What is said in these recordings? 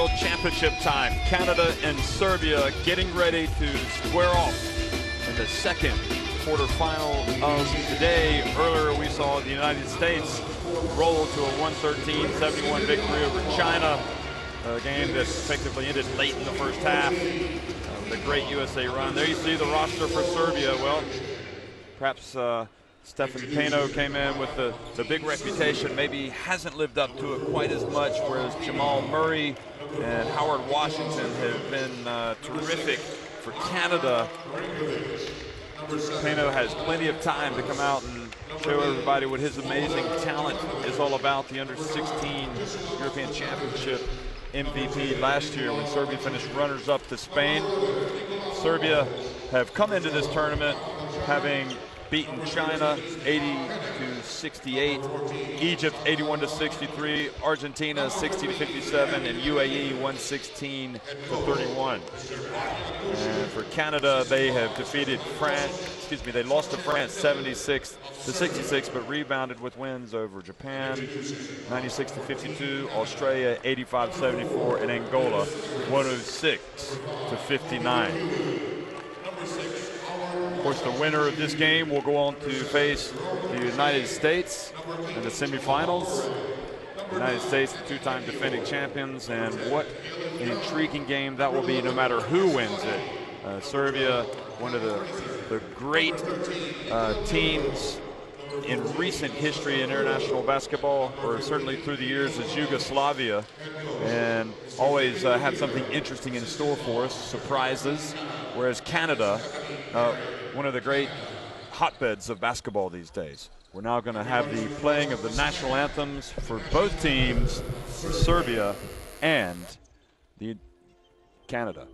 World Championship time. Canada and Serbia getting ready to square off in the second quarterfinal of today. Earlier we saw the United States roll to a 113-71 victory over China. A game that effectively ended late in the first half with a great USA run. There you see the roster for Serbia. Well, perhaps Stefan Pano came in with the big reputation, maybe hasn't lived up to it quite as much, whereas Jamal Murray and Howard Washington have been terrific for Canada. Pano has plenty of time to come out and show everybody what his amazing talent is all about. The under-16 European Championship MVP last year when Serbia finished runners-up to Spain. Serbia have come into this tournament having beaten China 80-68, Egypt 81-63, Argentina 60-57, and UAE 116-31. And for Canada, they have defeated France. They lost to France 76-66, but rebounded with wins over Japan 96-52, Australia 85-74, and Angola 106-59. Of course, the winner of this game will go on to face the United States in the semifinals. The United States, the two-time defending champions, and what an intriguing game that will be no matter who wins it. Serbia, one of the great teams in recent history in international basketball, or certainly through the years, is Yugoslavia, and always had something interesting in store for us, surprises, whereas Canada, one of the great hotbeds of basketball these days. We're now going to have the playing of the national anthems for both teams, for Serbia and the Canada.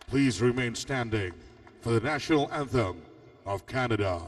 Please remain standing for the national anthem of Canada.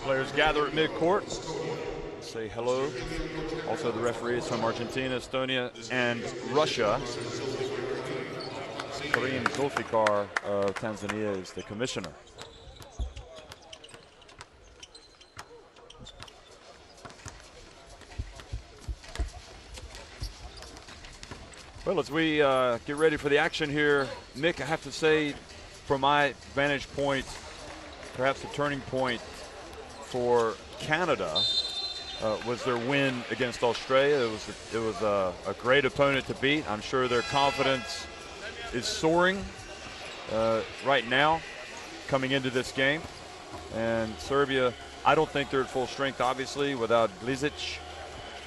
Players gather at midcourt, say hello. Also the referees from Argentina, Estonia, and Russia. Karim Zulfikar of Tanzania is the commissioner. Well, as we get ready for the action here, Nick, I have to say, from my vantage point, perhaps the turning point for Canada was their win against Australia. It was a great opponent to beat. I'm sure their confidence is soaring right now coming into this game. And Serbia, I don't think they're at full strength, obviously, without Glizic.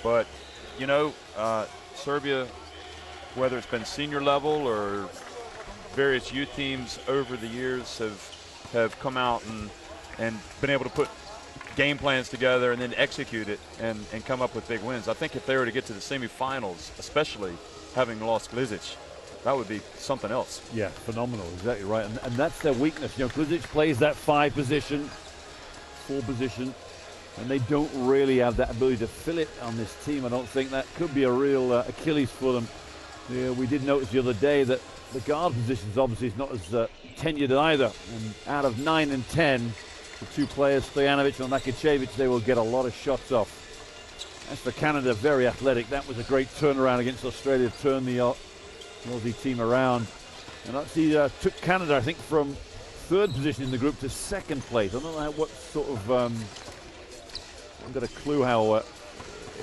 But, you know, Serbia, whether it's been senior level or various youth teams over the years, have come out and been able to put game plans together and then execute it and come up with big wins. I think if they were to get to the semifinals, especially having lost Glizic, that would be something else. Yeah, phenomenal, exactly right. And that's their weakness. You know, Glizic plays that 4 position, and they don't really have that ability to fill it on this team. I don't think that could be a real Achilles for them. Yeah, we did notice the other day that the guard positions obviously is not as tenured either. And out of 9 and 10, the 2 players, Stojanovic and Nakicevic, they will get a lot of shots off. As for Canada, very athletic. That was a great turnaround against Australia, turn the Aussie team around. And actually took Canada, I think, from 3rd position in the group to 2nd place. I don't know what sort of, I haven't got a clue how,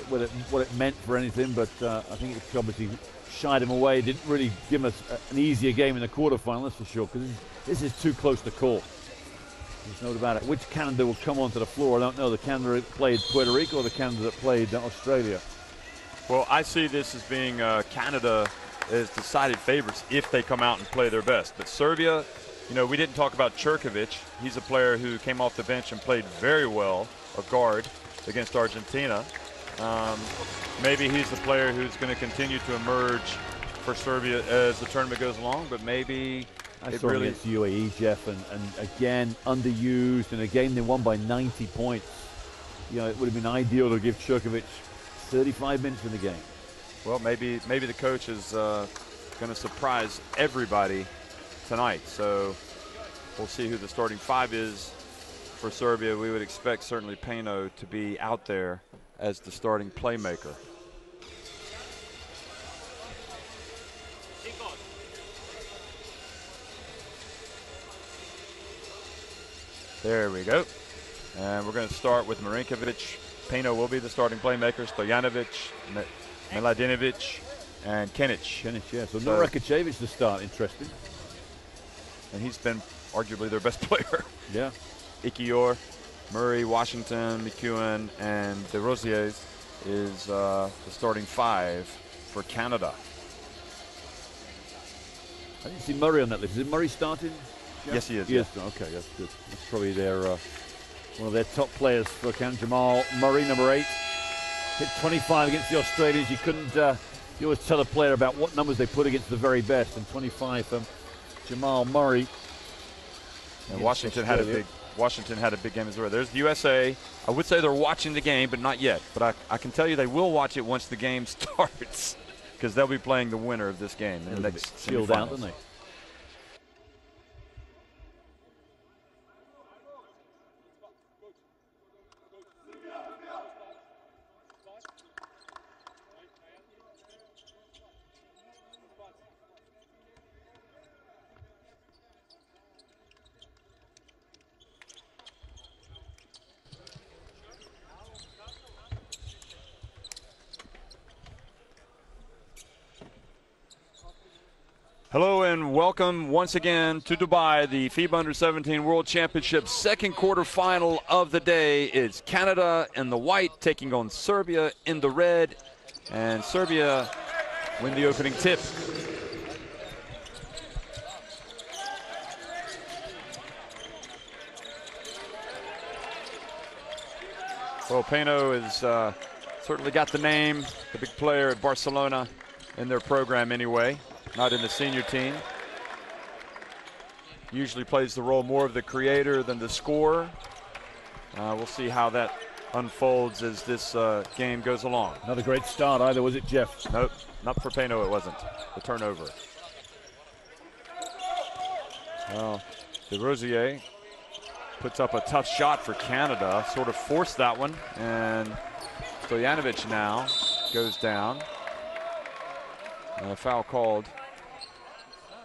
what it meant for anything, but I think it obviously shied him away. Didn't really give us an easier game in the quarterfinal, that's for sure, because this is too close to call. There's no doubt about it. Which Canada will come onto the floor, I don't know. The Canada that played Puerto Rico or the Canada that played Australia? Well, I see this as being Canada as decided favorites if they come out and play their best. But Serbia, you know, we didn't talk about Čurković. He's a player who came off the bench and played very well, a guard, against Argentina. Maybe he's the player who's going to continue to emerge for Serbia as the tournament goes along, but maybe I saw really against UAE, Jeff, and again underused, and again they won by 90 points. You know, it would have been ideal to give Čurković 35 minutes in the game. Well, maybe the coach is going to surprise everybody tonight. So we'll see who the starting 5 is for Serbia. We would expect certainly Peno to be out there as the starting playmaker. There we go. And we're going to start with Marinkovic. Peno will be the starting playmaker. Stojanovic, Miladinovic, and Kenic. Yeah. So no Nakicevic to start. Interesting. And he's been arguably their best player. Yeah. Ikior, Murray, Washington, McEwen, and De Rosier is the starting 5 for Canada. I didn't see Murray on that list. Is Murray starting? Yeah. Yes, he is. Yes. Yeah. Okay, that's good. That's probably their one of their top players for Canada. Jamal Murray, number 8, hit 25 against the Australians. You couldn't. You always tell a player about what numbers they put against the very best, and 25 from Jamal Murray. And Washington had a big game as well. There's the USA. I would say they're watching the game, but not yet. But I can tell you they will watch it once the game starts, because they'll be playing the winner of this game in the next chilled out, don't they? Hello and welcome once again to Dubai, the FIBA U17 World Championship second quarterfinal of the day. It's Canada in the white taking on Serbia in the red, and Serbia win the opening tip. Well, Peno has certainly got the name, the big player at Barcelona in their program anyway. Not in the senior team. Usually plays the role more of the creator than the scorer. We'll see how that unfolds as this game goes along. Not a great start either, was it, Jeff? Nope, not for Peno it wasn't. The turnover. Well, De Rosier puts up a tough shot for Canada, sort of forced that one, and Stojanovic now goes down. And a foul called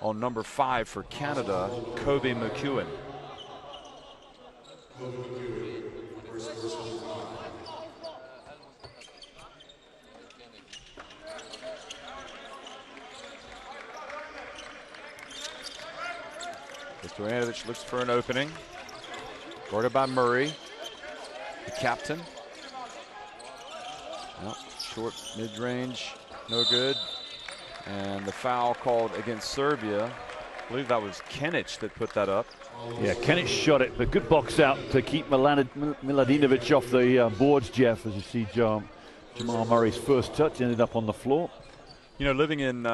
on number 5 for Canada, Kobe McEwen. Stojanovic looks for an opening. Guarded by Murray, the captain. Well, short mid-range, no good. And the foul called against Serbia. I believe that was Kenic that put that up. Yeah, Kenic shot it, but good box out to keep Miladinovic off the boards, Jeff, as you see Jamal Murray's first touch ended up on the floor. You know, living in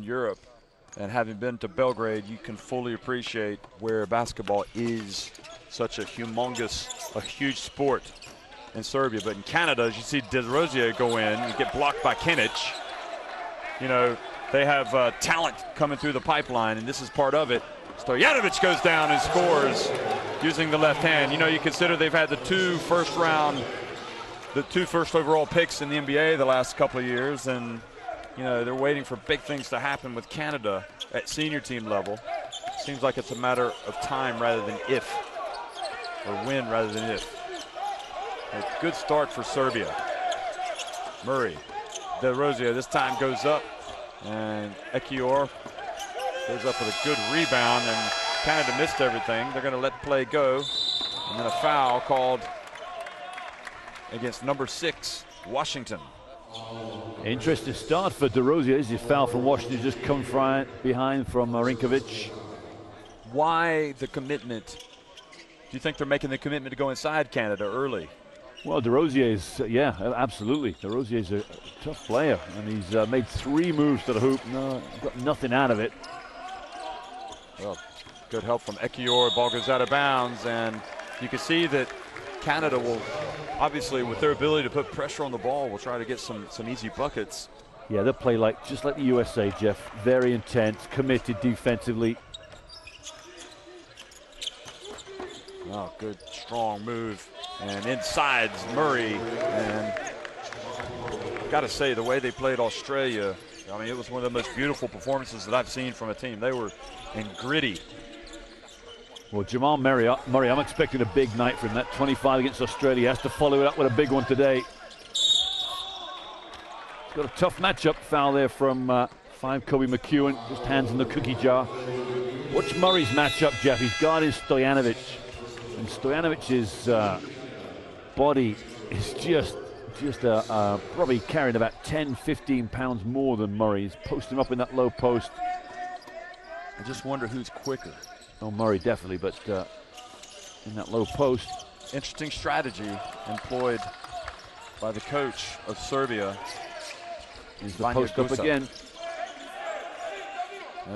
Europe and having been to Belgrade, you can fully appreciate where basketball is such a huge sport in Serbia. But in Canada, as you see DeRosier go in, you get blocked by Kenic. You know, they have talent coming through the pipeline, and this is part of it. Stojanovic goes down and scores using the left hand. You know, you consider they've had the two first overall picks in the NBA the last couple of years, and you know, they're waiting for big things to happen with Canada at senior team level. Seems like it's a matter of time rather than if, or when rather than if. A good start for Serbia. Murray, DeRosier this time goes up, and Ekiyor goes up with a good rebound, and Canada missed everything. They're going to let play go, and then a foul called against number 6, Washington. Interesting start for DeRosier. His foul from Washington just come behind from Marinkovic. Why the commitment? Do you think they're making the commitment to go inside Canada early? Well, DeRosier is, yeah, absolutely. DeRosier is a tough player, and he's made 3 moves to the hoop. No, got nothing out of it. Well, good help from Ekiyor. Ball goes out of bounds, and you can see that Canada will, obviously, with their ability to put pressure on the ball, will try to get some easy buckets. Yeah, they'll play just like the USA, Jeff. Very intense, committed defensively. Oh, good, strong move. And inside Murray. And got to say, the way they played Australia, I mean, it was one of the most beautiful performances that I've seen from a team. They were gritty. Well, Jamal Murray, I'm expecting a big night from him. That 25 against Australia. He has to follow it up with a big one today. He's got a tough matchup. Foul there from 5 Kobe McEwen. Just hands in the cookie jar. Watch Murray's matchup, Jeff. He's guarding Stojanovic. And Stojanovic's body is just probably carrying about 10, 15 pounds more than Murray's. Post him up in that low post. I just wonder who's quicker. Oh, Murray definitely, but in that low post. Interesting strategy employed by the coach of Serbia. He's the post up again.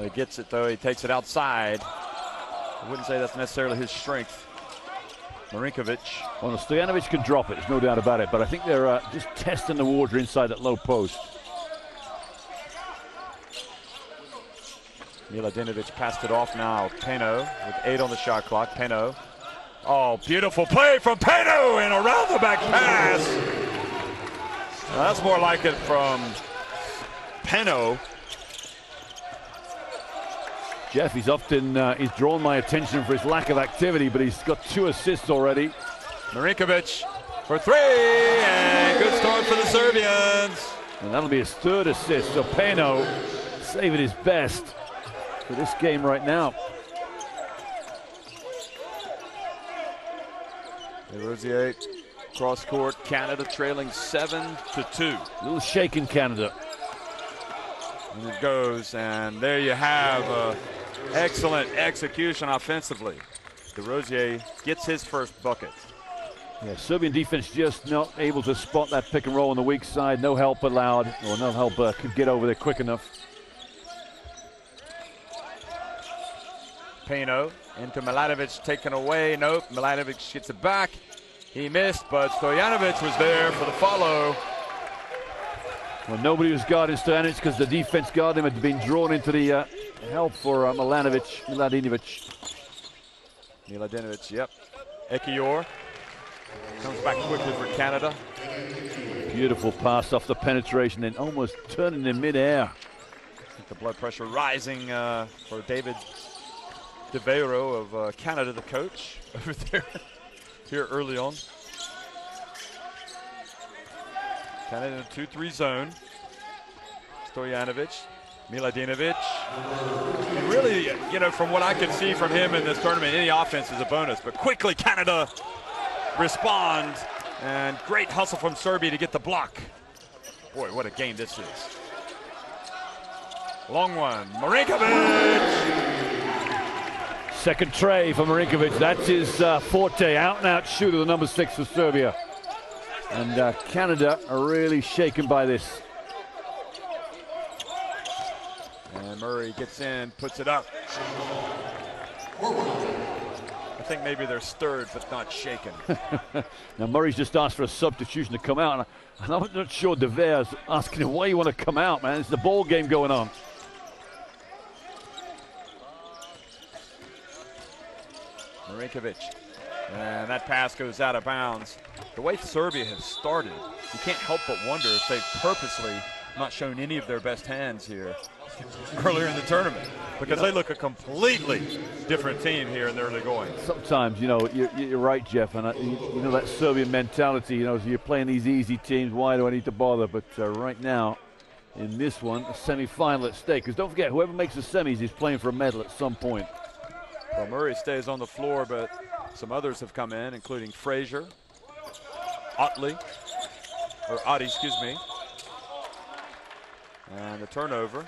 He gets it though, he takes it outside. I wouldn't say that's necessarily his strength. Marinkovic. Well, Stojanovic can drop it, there's no doubt about it, but I think they're just testing the water inside that low post. Miladinovic passed it off now. Peno with 8 on the shot clock. Peno. Oh, beautiful play from Peno and around the back pass. Now, that's more like it from Peno. Jeff, he's drawn my attention for his lack of activity, but he's got 2 assists already. Marinkovic for 3, and good start for the Serbians. And that'll be his 3rd assist, so Peno saving his best for this game right now. DeRosier cross court, Canada trailing 7-2. A little shaken Canada. And it goes, and there you have excellent execution offensively. DeRosier gets his first bucket. Yeah, Serbian defense just not able to spot that pick and roll on the weak side. No help allowed, or no help could get over there quick enough. Peno into Milanovic, taken away. Nope, Milanovic gets it back. He missed, but Stojanovic was there for the follow. Well, nobody was guarding Stojanovic because the defense guard him had been drawn into the help for Miladinovic. Miladinovic, yep. Ekiyor comes back quickly for Canada. Beautiful pass off the penetration and almost turning in midair. The blood pressure rising for David DeVero of Canada, the coach over there here early on. Canada in a 2-3 zone. Stojanovic, Miladinovic. And really, you know, from what I can see from him in this tournament, any offense is a bonus. But quickly, Canada responds. And great hustle from Serbia to get the block. Boy, what a game this is. Long one, Marinkovic. Second tray for Marinkovic. That's his forte, out-and-out shooter, the number 6 for Serbia. And Canada are really shaken by this. And Murray gets in, puts it up. I think maybe they're stirred, but not shaken. Now Murray's just asked for a substitution to come out, and I'm not sure De Veer's asking him why you want to come out, man. It's the ball game going on. Marinkovic, and that pass goes out of bounds. The way Serbia has started, you can't help but wonder if they've purposely not shown any of their best hands here earlier in the tournament, because they look a completely different team here in the early going. Sometimes, you know, you're right, Jeff, and you know that Serbian mentality, you know, so you're playing these easy teams, why do I need to bother? But right now, in this one, a semi-final at stake, because don't forget, whoever makes the semis is playing for a medal at some point. Well, Murray stays on the floor, but some others have come in, including Frazier, Otley, excuse me. And the turnover.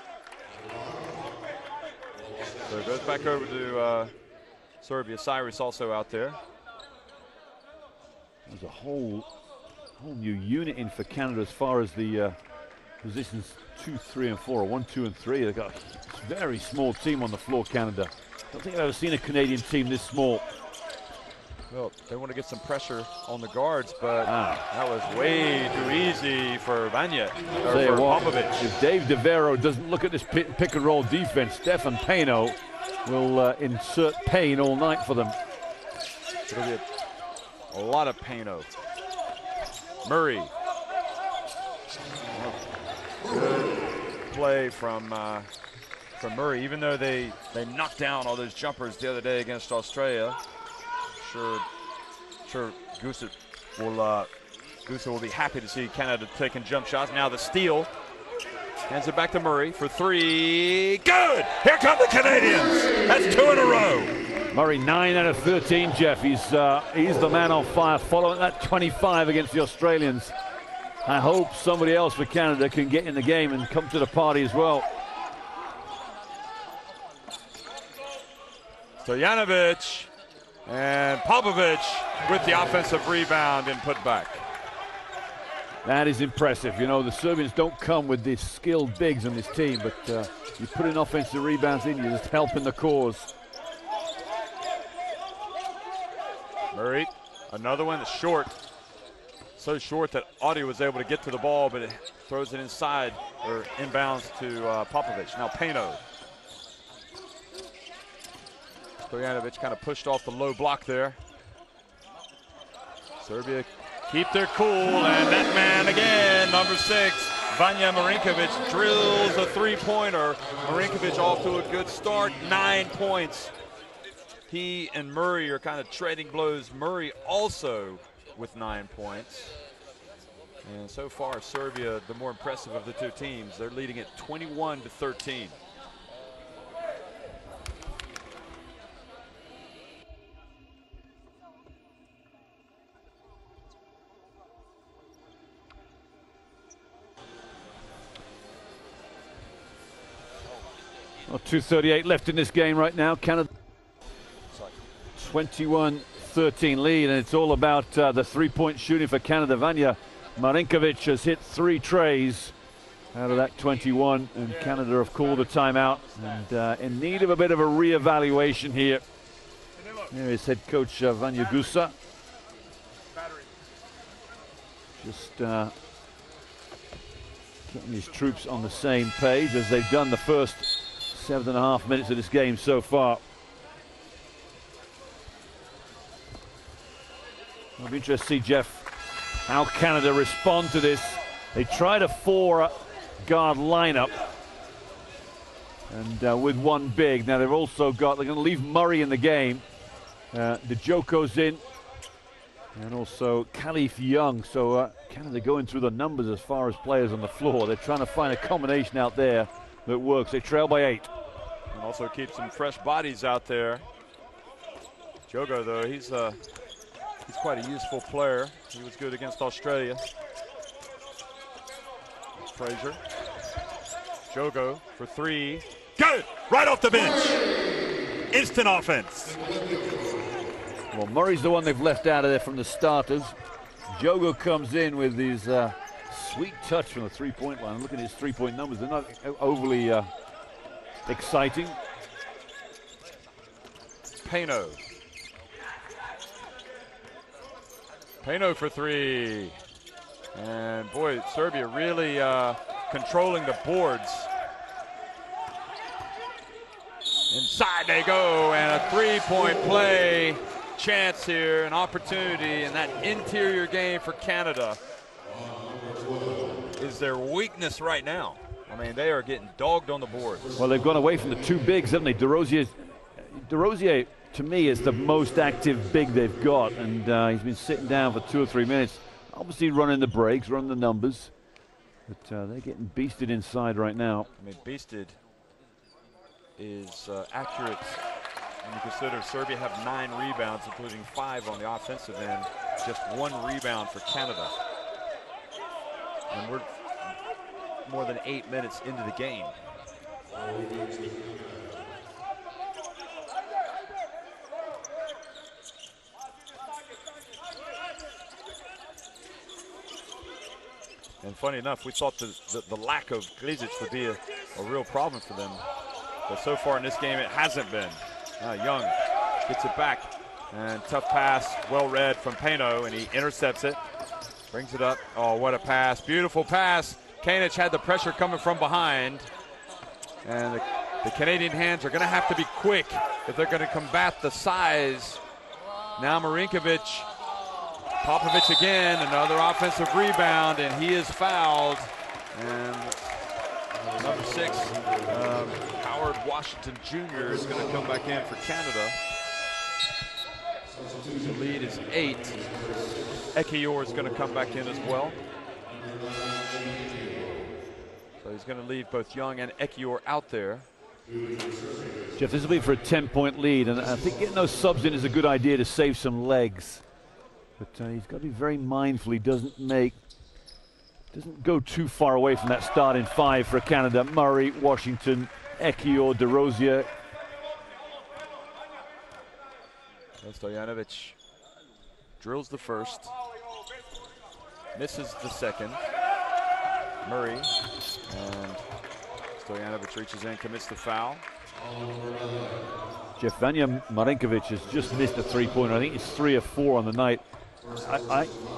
So it goes back over to Serbia. Cyrus also out there. There's a whole new unit in for Canada as far as the positions 2, 3, and 4, or 1, 2, and 3. They've got a very small team on the floor, Canada. I don't think I've ever seen a Canadian team this small. Well, they want to get some pressure on the guards, but that was way too easy for Vanya, or for Popovic. If Dave DeVero doesn't look at this pick and roll defense, Stefan Pano will insert pain all night for them. It'll be a lot of Pano. Murray. Good play from Murray, even though they knocked down all those jumpers the other day against Australia. Sure Gusa will be happy to see Canada taking jump shots. Now the steal. Hands it back to Murray for 3. Good! Here come the Canadians! That's 2 in a row. Murray 9 out of 13, Jeff. He's the man on fire, following that 25 against the Australians. I hope somebody else for Canada can get in the game and come to the party as well. Stojanovic and Popovic with the offensive rebound and put back. That is impressive. You know, the Serbians don't come with these skilled bigs on this team, but you put in offensive rebounds in, you're just helping the cause. Murray, another one that's short. So short that Audi was able to get to the ball, but it throws it inside, or inbounds to Popovic. Now Pano. Stojanovic kind of pushed off the low block there. Serbia keep their cool, and that man again, number 6, Vanja Marinkovic, drills a 3-pointer. Marinkovic off to a good start, 9 points. He and Murray are kind of trading blows. Murray also with 9 points. And so far, Serbia, the more impressive of the two teams. They're leading at 21-13. Well, 2:38 left in this game right now. Canada 21-13 lead, and it's all about the three-point shooting for Canada. Vanja Marinkovic has hit 3 trays out of that 21, and Canada have called a timeout and in need of a bit of a re-evaluation here. Here is head coach Vanja Gusa. Just getting his troops on the same page as they've done the first 7.5 minutes of this game so far. I'll be interested to see, Jeff, how Canada respond to this. They tried a 4-guard lineup, and with one big. Now they've also got, they're going to leave Murray in the game. The Joko's in, and also Khalif Young. So Canada going through the numbers as far as players on the floor. They're trying to find a combination out there that works. They trail by 8. And also keep some fresh bodies out there. Joko, though, he's quite a useful player. He was good against Australia. Fraser. Joko for 3. Good! Right off the bench. Instant offense. Well, Murray's the one they've left out of there from the starters. Joko comes in with his sweet touch from the three-point line. Look at his three-point numbers. They're not overly exciting. Payno. Payno for 3. And boy, Serbia really controlling the boards. Inside they go, and a three-point play chance here, an opportunity, and that interior game for Canada is their weakness right now. I mean, they are getting dogged on the board. Well, they've gone away from the 2 bigs, haven't they? DeRosier, to me, is the most active big they've got, and he's been sitting down for 2 or 3 minutes. Obviously running the breaks, running the numbers, but they're getting beasted inside right now. I mean, beasted is accurate when you consider Serbia have 9 rebounds, including 5 on the offensive end, just 1 rebound for Canada. And we're more than 8 minutes into the game. And funny enough, we thought the lack of Glizic would be a real problem for them. But so far in this game, it hasn't been. Young gets it back. And tough pass, well read from Payno, and he intercepts it. Brings it up. Oh, what a pass. Beautiful pass. Kanic had the pressure coming from behind. And the Canadian hands are going to have to be quick if they're going to combat the size. Now Marinkovic. Popovic again, another offensive rebound, and he is fouled. And number 6, Howard Washington Jr. is going to come back in for Canada. The lead is 8. Ekiyor is going to come back in as well. So he's going to leave both Young and Ekiyor out there. Jeff, this will be for a 10-point lead, and I think getting those subs in is a good idea to save some legs. But he's got to be very mindful he doesn't go too far away from that starting 5 for Canada. Murray, Washington, Ekiyor, DeRosier. Stojanovic drills the first, misses the second. Murray, and Stojanovic reaches in, commits the foul. Jeff, Vanja Marinkovic has just missed a 3-pointer. I think it's 3 or 4 on the night.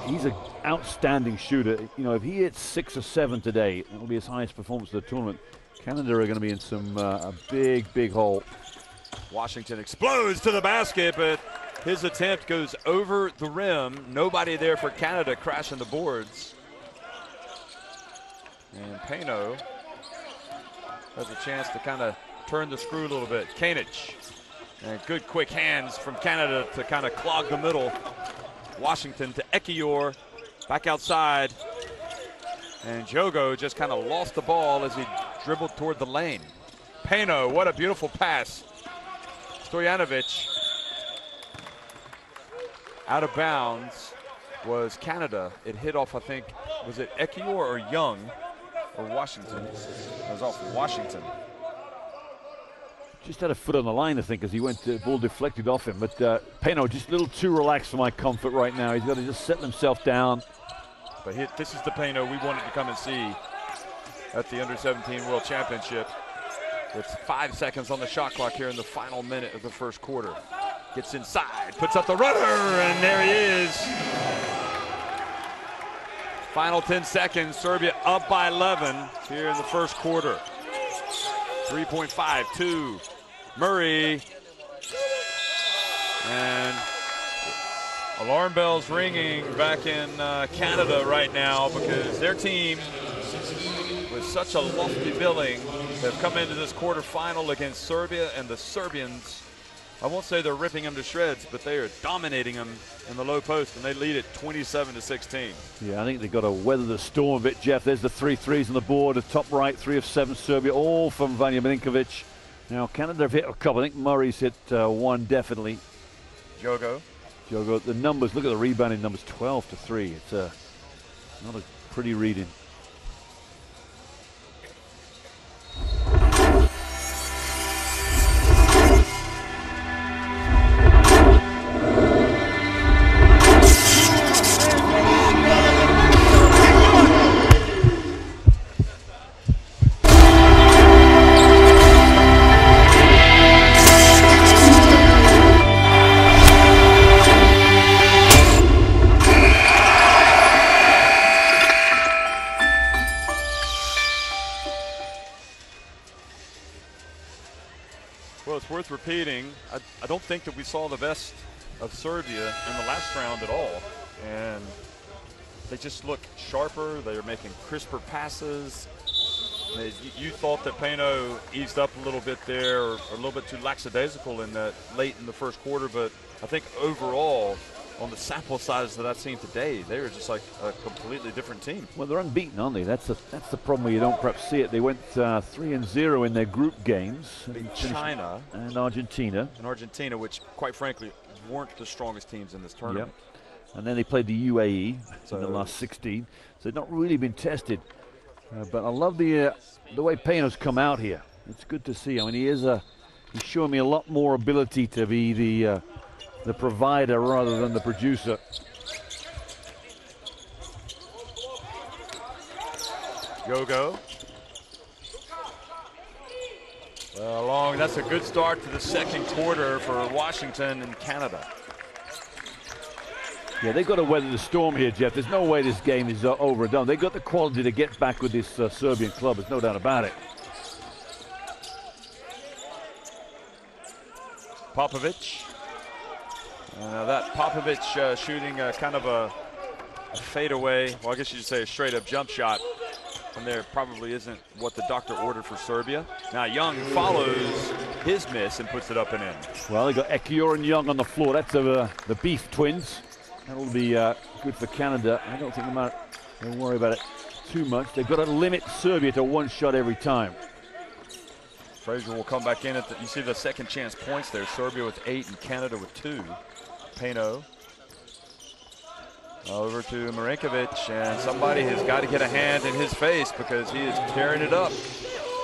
He's an outstanding shooter. You know, if he hits 6 or 7 today, it'll be his highest performance of the tournament. Canada are going to be in some a big hole. Washington explodes to the basket, but his attempt goes over the rim. Nobody there for Canada, crashing the boards. And Payno has a chance to kind of turn the screw a little bit. Kanic, and good quick hands from Canada to kind of clog the middle. Washington to Ekiyor, back outside. And Joko just kind of lost the ball as he dribbled toward the lane. Payno, what a beautiful pass. Stojanovic out of bounds was Canada. It hit off, I think, was it Ekiyor or Young or Washington? It was off Washington. Just had a foot on the line, I think, as he went, ball deflected off him. But Payno just a little too relaxed for my comfort right now. He's got to just settle himself down. But this is the Payno we wanted to come and see at the Under-17 World Championship. With 5 seconds on the shot clock here in the final minute of the first quarter. Gets inside, puts up the runner, and there he is. Final 10 seconds, Serbia up by 11 here in the first quarter. 3.52. Murray, and alarm bells ringing back in Canada right now because their team was such a lofty billing. They've come into this quarterfinal against Serbia, and the Serbians, I won't say they're ripping them to shreds, but they are dominating them in the low post, and they lead it 27-16. Yeah, I think they've got to weather the storm a bit, Jeff. There's the 3 threes on the board. The top right, 3 of 7 Serbia, all from Vanja Milinkovic. Now, Canada have hit a couple. I think Murray's hit one definitely. Jogo, the numbers, look at the rebounding numbers, 12-3. It's not a pretty reading. well, it's worth repeating. I don't think that we saw the best of Serbia in the last round at all. And they just look sharper. They are making crisper passes. You thought that Pano eased up a little bit there, or a little bit too lackadaisical in that late in the first quarter, but I think overall, on the sample size that I've seen today, they were just like a completely different team. Well, they're unbeaten, aren't they? That's the problem where you don't perhaps see it. They went 3-0 in their group games. In China. And Argentina. Which, quite frankly, weren't the strongest teams in this tournament. Yep. And then they played the UAE in the last 16. So they've not really been tested. But I love the way Pano's come out here. It's good to see. I mean, he's showing me a lot more ability to be the provider rather than the producer. Jogo. Well, that's a good start to the second quarter for Washington and Canada. Yeah, they've got to weather the storm here, Jeff. There's no way this game is over and done. They've got the quality to get back with this Serbian club. There's no doubt about it. Popovic. That Popovic shooting kind of a fadeaway, well, I guess you should say a straight-up jump shot from there probably isn't what the doctor ordered for Serbia. Now Young follows his miss and puts it up and in. Well, they got Ekiyor and Young on the floor. That's the Beef twins. That'll be good for Canada. I don't think they'll worry about it too much. They've got to limit Serbia to one shot every time. Frazier will come back in you see the second chance points there. Serbia with 8 and Canada with 2. Pano over to Marinkovic, and somebody has got to get a hand in his face because he is tearing it up.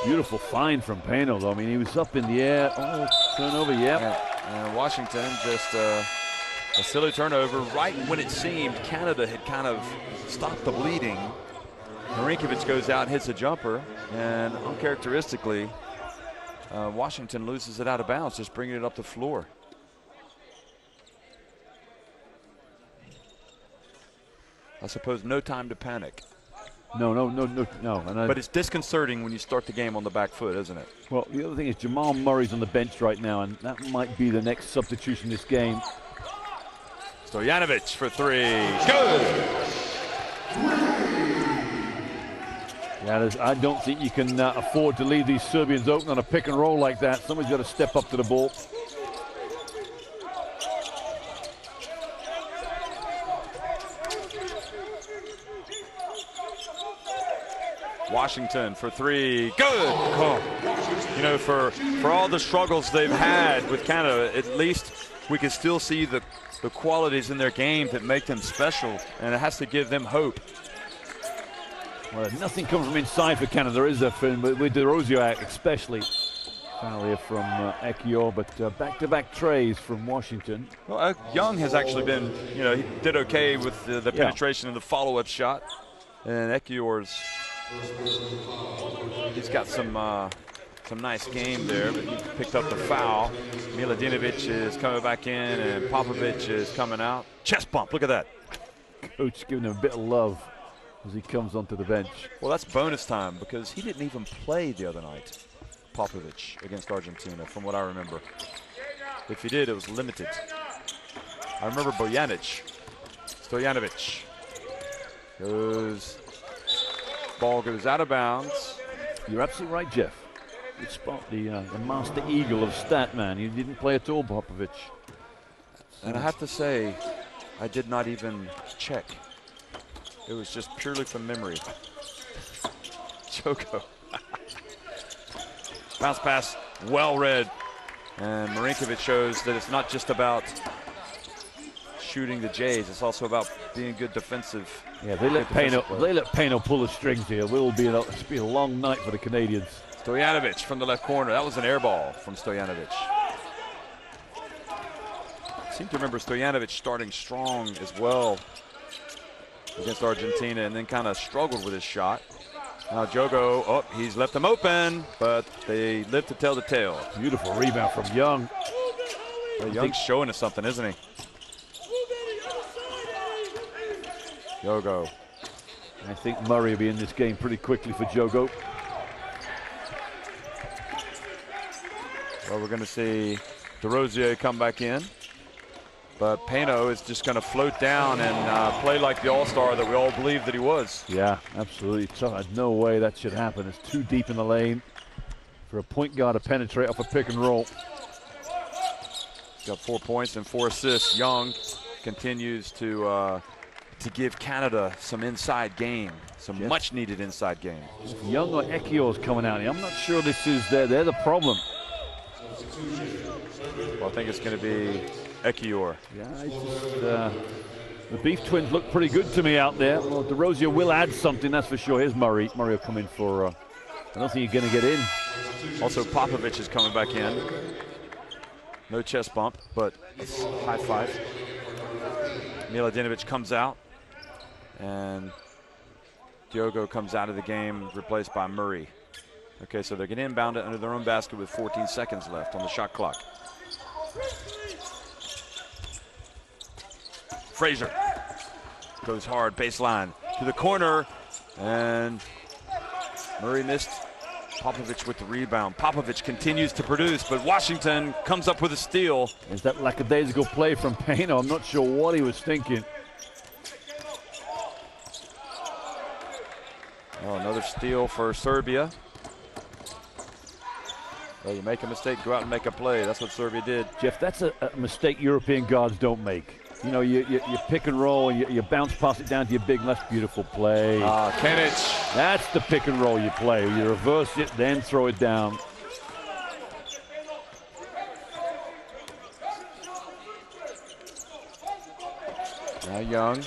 Beautiful find from Pano, though. I mean, he was up in the air. Oh, turnover, yeah. And Washington just a silly turnover right when it seemed Canada had kind of stopped the bleeding. Marinkovic goes out and hits a jumper, and uncharacteristically, Washington loses it out of bounds, just bringing it up the floor. I suppose no time to panic. No. But it's disconcerting when you start the game on the back foot, isn't it? Well, the other thing is Jamal Murray's on the bench right now, and that might be the next substitution in this game. Stojanovic for 3. Good! Yeah, I don't think you can afford to leave these Serbians open on a pick and roll like that. Somebody's got to step up to the ball. Washington for 3. Good! Oh. You know, for all the struggles they've had with Canada, at least we can still see the qualities in their game that make them special, and it has to give them hope. Well, nothing comes from inside for Canada, is there, Finn? But with DeRozio out, especially. Foul here from Ekiyor, but back-to-back trays from Washington. Well, Young has actually been, you know, he did okay with the penetration and the follow-up shot. And Ekiyor's, he's got some nice game there, but he picked up the foul. Miladinovic is coming back in, and Popovic is coming out. Chest bump, look at that. Coach giving him a bit of love as he comes onto the bench. Well, that's bonus time because he didn't even play the other night, Popovic, against Argentina, from what I remember. If he did, it was limited. I remember Stojanovic ball goes out of bounds. You're absolutely right, Jeff. Good spot, the master eagle of Statman. You didn't play at all, Popovich. And I have to say, I did not even check. It was just purely from memory. Joko. Bounce pass, well read. And Marinkovic shows that it's not just about shooting the Jays, it's also about being good defensive. Yeah, they let Payno pull the strings here. It'll be a long night for the Canadians. Stojanovic from the left corner. That was an air ball from Stojanovic. I seem to remember Stojanovic starting strong as well against Argentina and then kind of struggled with his shot. Now Jogo, oh, he's left them open, but they live to tell the tale. Beautiful rebound from Young. Well, Young's showing us something, isn't he? Jogo. I think Murray will be in this game pretty quickly for Jogo. Well, we're going to see DeRosier come back in. But Payno is just going to float down and play like the all-star that we all believed that he was. Yeah, absolutely. No way that should happen. It's too deep in the lane for a point guard to penetrate off a pick and roll. He's got 4 points and 4 assists. Young continues to give Canada some inside game, some much-needed inside game. Young or Ekior's coming out here. I'm not sure this is they're the problem. Well, I think it's going to be Ekior. Yeah, the Beef Twins look pretty good to me out there. Well, DeRosier will add something, that's for sure. Here's Murray. Murray will come in for, I don't think he's going to get in. Also, Popovich is coming back in. No chest bump, but it's high five. Miladinovic comes out, and Diogo comes out of the game, replaced by Murray. Okay, so they're going to inbound it under their own basket with 14 seconds left on the shot clock. Frazier goes hard, baseline to the corner, and Murray missed. Popovich with the rebound. Popovich continues to produce, but Washington comes up with a steal. Is that lackadaisical play from Payno? I'm not sure what he was thinking. Oh, another steal for Serbia. Well, you make a mistake, go out and make a play. That's what Serbia did. Jeff, that's a mistake European guards don't make. You know, you pick and roll, and you bounce pass it down to your big, that's beautiful play. Kenic. That's the pick and roll you play. You reverse it, then throw it down. Now Young.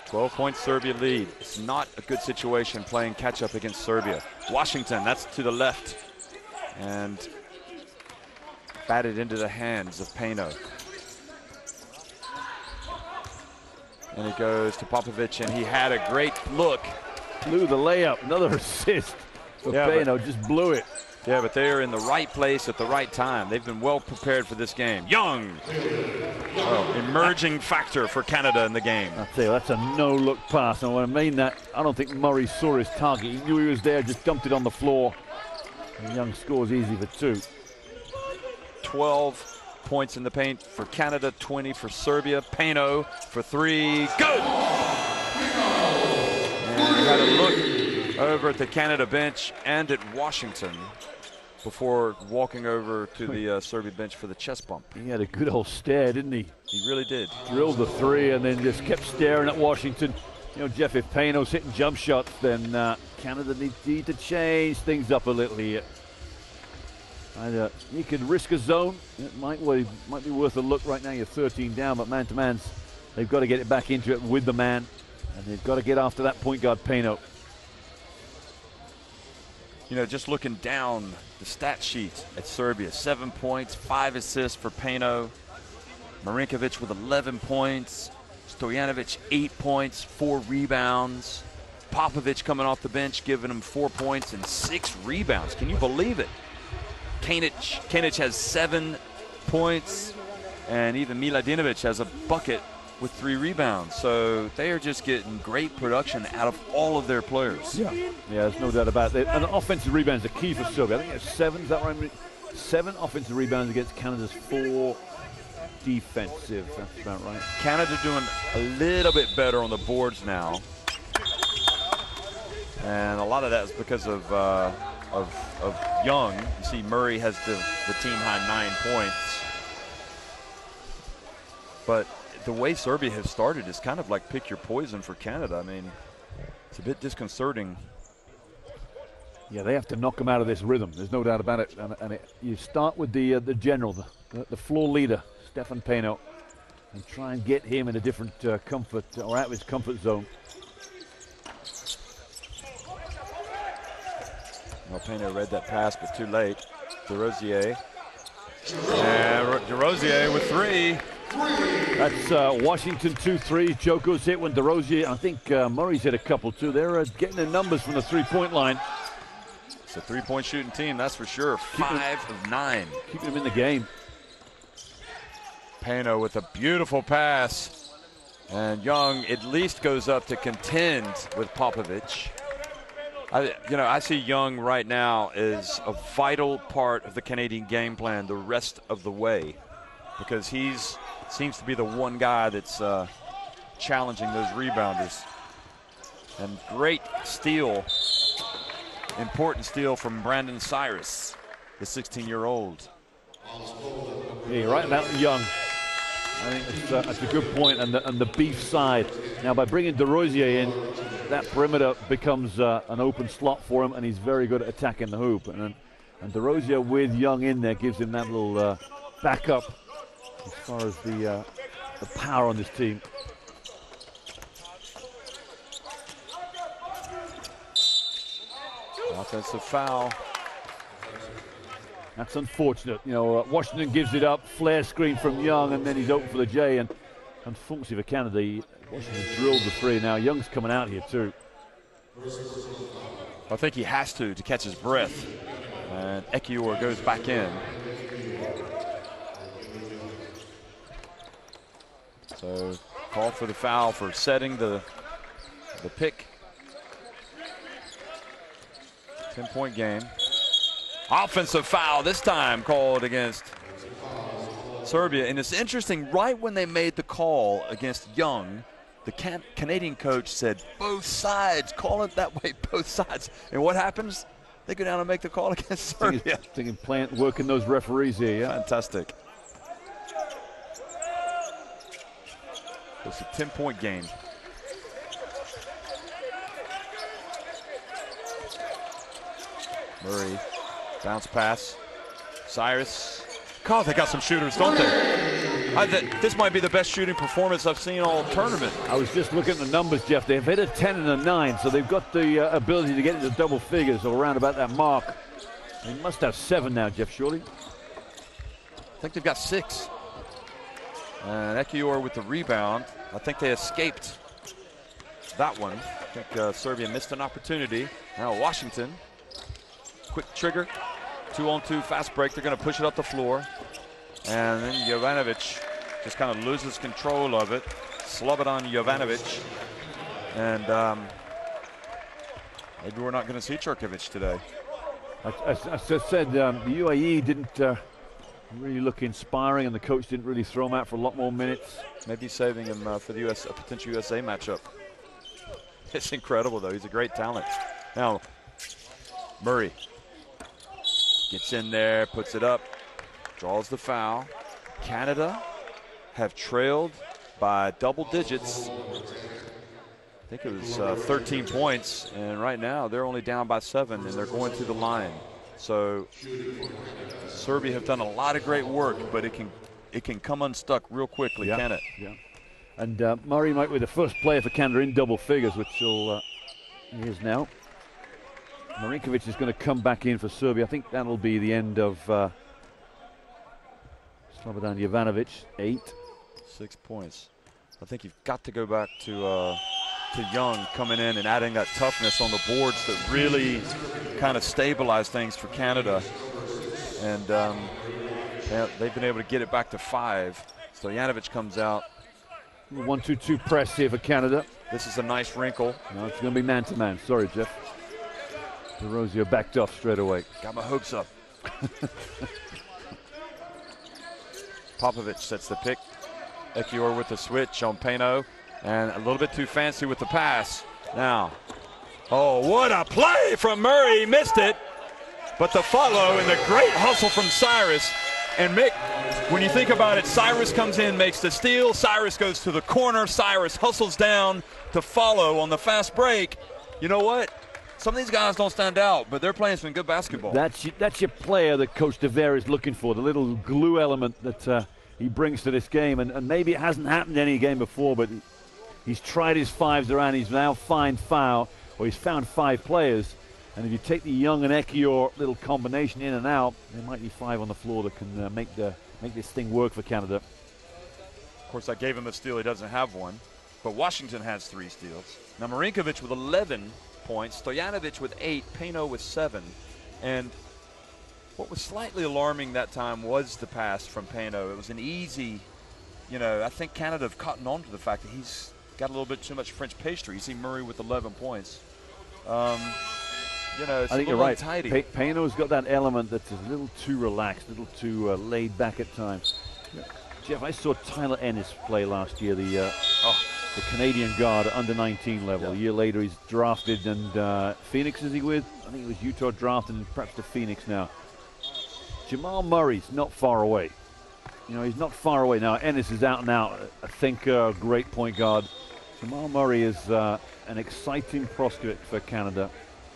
12-point Serbia lead. It's not a good situation playing catch-up against Serbia. Washington, that's to the left. And batted into the hands of Payno. And he goes to Popovich, and he had a great look. Blew the layup, another assist for Payno, just blew it. Yeah, but they are in the right place at the right time. They've been well prepared for this game. Young, emerging factor for Canada in the game. I'll tell you, that's a no-look pass. And when I mean that, I don't think Murray saw his target. He knew he was there, just dumped it on the floor. And Young scores easy for 2. 12 points in the paint for Canada, 20 for Serbia. Payno for 3, good! And we had a look over at the Canada bench and at Washington before walking over to the Serbia bench for the chest bump. He had a good old stare, didn't he? He really did. Drilled the 3 and then just kept staring at Washington. You know, Jeff, if Payno's hitting jump shots, then Canada need to change things up a little here. You could risk a zone. It might be worth a look right now. You're 13 down, but man-to-mans, they've got to get it back into it with the man, and they've got to get after that point guard, Payno. You know, just looking down the stat sheet at Serbia, 7 points, 5 assists for Payno. Marinkovic with 11 points. Stojanovic, 8 points, 4 rebounds. Popovich coming off the bench, giving him 4 points and 6 rebounds. Can you believe it? Kenic has 7 points, and even Miladinovic has a bucket with 3 rebounds. So they are just getting great production out of all of their players. Yeah, there's no doubt about it. And offensive rebounds are key for Serbia. I think it's 7, is that right? 7 offensive rebounds against Canada's 4 defensive. That's about right. Canada doing a little bit better on the boards now. And a lot of that is because of Young. You see Murray has the team high 9 points. But the way Serbia has started is kind of like pick your poison for Canada. I mean, it's a bit disconcerting. Yeah, they have to knock them out of this rhythm. There's no doubt about it. And you start with the general, the floor leader, Stefan Peno, and try and get him in a different comfort, or out of his comfort zone. Well, Peno read that pass, but too late. DeRosier. And DeRosier with 3. That's Washington 2-3. Joko's hit when DeRosier, I think Murray's hit a couple too. They're getting their numbers from the 3-point line. It's a 3-point shooting team, that's for sure. 5 of 9. Keeping them in the game. Peno with a beautiful pass. And Young at least goes up to contend with Popovic. I see Young right now as a vital part of the Canadian game plan the rest of the way, because seems to be the one guy that's challenging those rebounders. And great steal, important steal from Brandon Cyrus, the 16-year-old. Yeah, right about Young. I think that's a good point, and the beef side. Now, by bringing DeRosier in, that perimeter becomes an open slot for him, and he's very good at attacking the hoop. And DeRosier with Young in there gives him that little backup as far as the power on this team. Offensive foul. That's unfortunate. You know, Washington gives it up, flare screen from Young, and then he's open for the J. And unfortunately for Canada, Washington drilled the 3. Now Young's coming out here too. I think he has to catch his breath. And Ekiyor goes back in. So call for the foul for setting the pick. 10-point game. Offensive foul this time called against Serbia. And it's interesting, right when they made the call against Young, the Canadian coach said, both sides, call it that way, both sides. And what happens? They go down and make the call against Serbia. Thinking plant working those referees here, yeah. Fantastic. It's a 10-point game. Murray, bounce pass. Cyrus. God, they got some shooters, don't they? This might be the best shooting performance I've seen all tournament. I was just looking at the numbers, Jeff. They've hit a 10 and a 9, so they've got the ability to get into double figures or around about that mark. They must have 7 now, Jeff, surely. I think they've got 6. And Ekiyor with the rebound. I think they escaped that one. I think Serbia missed an opportunity. Now Washington, quick trigger, 2-on-2 fast break. They're going to push it up the floor. And then Jovanovic just kind of loses control of it. Slobodan Jovanovic. And maybe we're not going to see Čurković today. As I said, the UAE didn't really look inspiring, and the coach didn't really throw him out for a lot more minutes. Maybe saving him for the a potential USA matchup. It's incredible, though. He's a great talent. Now, Murray gets in there, puts it up, draws the foul. Canada have trailed by double digits. I think it was 13 points, and right now they're only down by 7, and they're going to the line. So Serbia have done a lot of great work, but it can come unstuck real quickly, can it? Yeah. And Murray might be the first player for Canada in double figures, which he is now. Marinkovic is going to come back in for Serbia. I think that'll be the end of Slobodan Jovanovic, 8. 6 points. I think you've got to go back to Young coming in and adding that toughness on the boards that really kind of stabilize things for Canada. And they've been able to get it back to 5. Stojanovic comes out. 1-2-2 press here for Canada. This is a nice wrinkle. No, it's going to be man-to-man. Sorry, Jeff. DeRosier backed off straight away. Got my hopes up. Popovic sets the pick. Ekiyor with the switch on Peno. And a little bit too fancy with the pass. Now, Oh, what a play from Murray. He missed it. But the follow and the great hustle from Cyrus. And Mick, when you think about it, Cyrus comes in, makes the steal. Cyrus goes to the corner. Cyrus hustles down to follow on the fast break. You know what? Some of these guys don't stand out, but they're playing some good basketball. That's your player that Coach DeVere is looking for, the little glue element that he brings to this game. And maybe it hasn't happened any game before, but he's tried his fives around. He's now found 5 players. And if you take the Young and Ekiyor little combination in and out, there might be 5 on the floor that can make this thing work for Canada. Of course, I gave him a steal. He doesn't have one. But Washington has 3 steals. Now, Marinkovic with 11 points, Stojanovic with 8, Payno with 7. And what was slightly alarming that time was the pass from Payno. It was an easy, I think Canada have cottoned on to the fact that he's got a little bit too much French pastry. You see Murray with 11 points. I think you're right. Untidy. Payno's got that element that's a little too relaxed, a little too laid back at times. Yeah. Jeff, I saw Tyler Ennis play last year, the Canadian guard at under 19 level. Yeah. A year later, he's drafted, and Phoenix is he with? I think it was Utah drafted, and perhaps to Phoenix now. Jamal Murray's not far away. He's not far away now. Ennis is out and out, a thinker, a great point guard. Jamal Murray is an exciting prospect for Canada.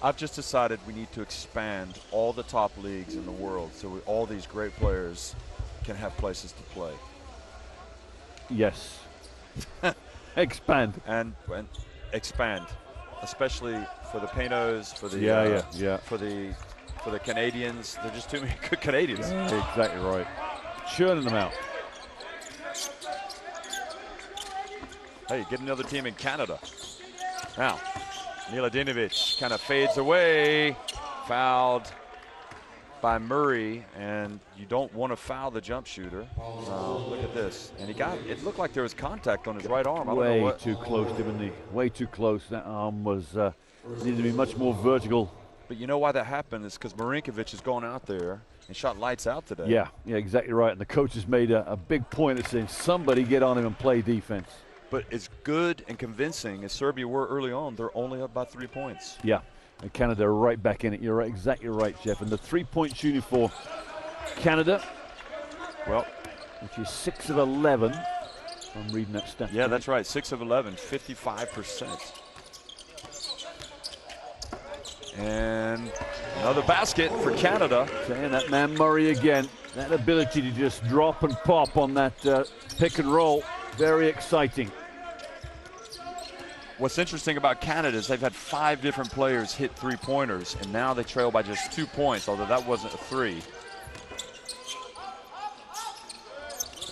I've just decided we need to expand all the top leagues in the world so all these great players can have places to play. Yes. Expand. And expand, especially for the Paynos, for the for the Canadians. They're just too many good Canadians. Exactly right. Churning them out. Hey, get another team in Canada. Now, Miladinovic kind of fades away, fouled by Murray, and you don't want to foul the jump shooter. Look at this, and it looked like there was contact on his right arm. Way too close, Dimondley. Way too close. That arm was needed to be much more vertical. But you know why that happened is because Marinkovic has gone out there and shot lights out today. Yeah, exactly right. And the coach has made a big point of saying somebody get on him and play defense. But as good and convincing as Serbia were early on, they're only up by 3 points. Yeah, and Canada are right back in it. You're right, exactly right, Jeff. And the 3-point shooting for Canada, well, which is 6 of 11. I'm reading that stat. Yeah, that's right. 6 of 11, 55%. And another basket for Canada. And that man Murray again. That ability to just drop and pop on that pick and roll. Very exciting. What's interesting about Canada is they've had 5 different players hit 3-pointers, and now they trail by just 2 points, although that wasn't a 3.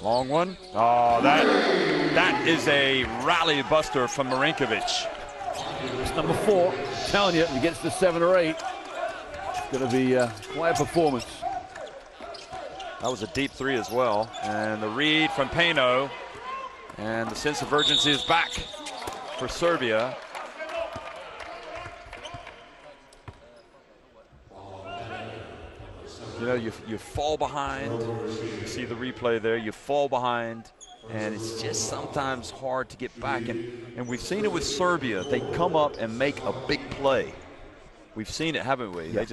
Long one. Oh, that is a rally buster from Marinkovic. It's number 4. I'm telling you, if he gets to 7 or 8, it's going to be quite a performance. That was a deep 3 as well. And the read from Payno. And the sense of urgency is back for Serbia. You fall behind. You see the replay there. You fall behind, and it's just sometimes hard to get back. And we've seen it with Serbia. They come up and make a big play. We've seen it, haven't we? Yeah.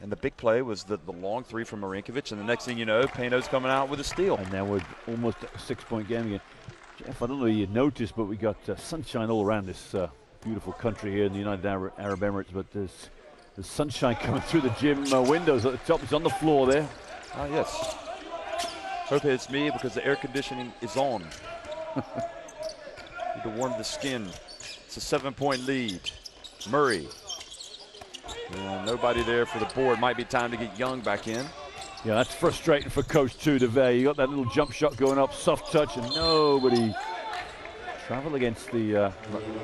And the big play was the long 3 from Marinkovic, and the next thing you know, Payno's coming out with a steal. And now we're almost a 6-point game again. Jeff, I don't know if you noticed, but we got sunshine all around this beautiful country here in the United Arab Emirates, but there's sunshine coming through the gym windows at the top. It's on the floor there. Ah, yes. Hope it's me because the air conditioning is on. Need to warm the skin. It's a 7-point lead. Murray. Nobody there for the board. Might be time to get Young back in. Yeah, that's frustrating for Coach DeVere. You got that little jump shot going up, soft touch, and nobody. Travel against the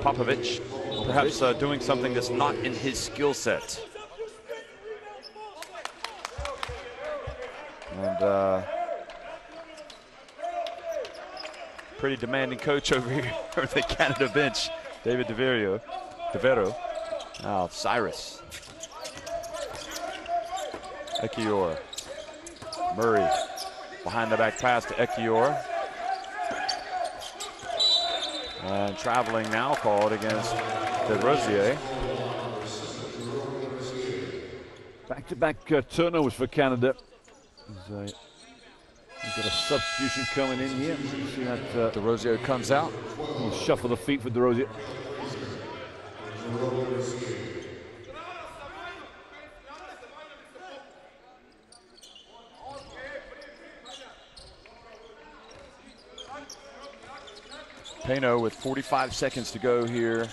Popovic, perhaps doing something that's not in his skill set. And pretty demanding coach over here on the Canada bench, David DeVero. Now Cyrus. Ekiyor. Murray behind the back pass to Ekiyor. And traveling now called against De Rosier. Back-to-back turnovers for Canada. We've got a substitution coming in here. You see that De Rosier comes out. We'll shuffle the feet for De Rosier. Peno with 45 seconds to go here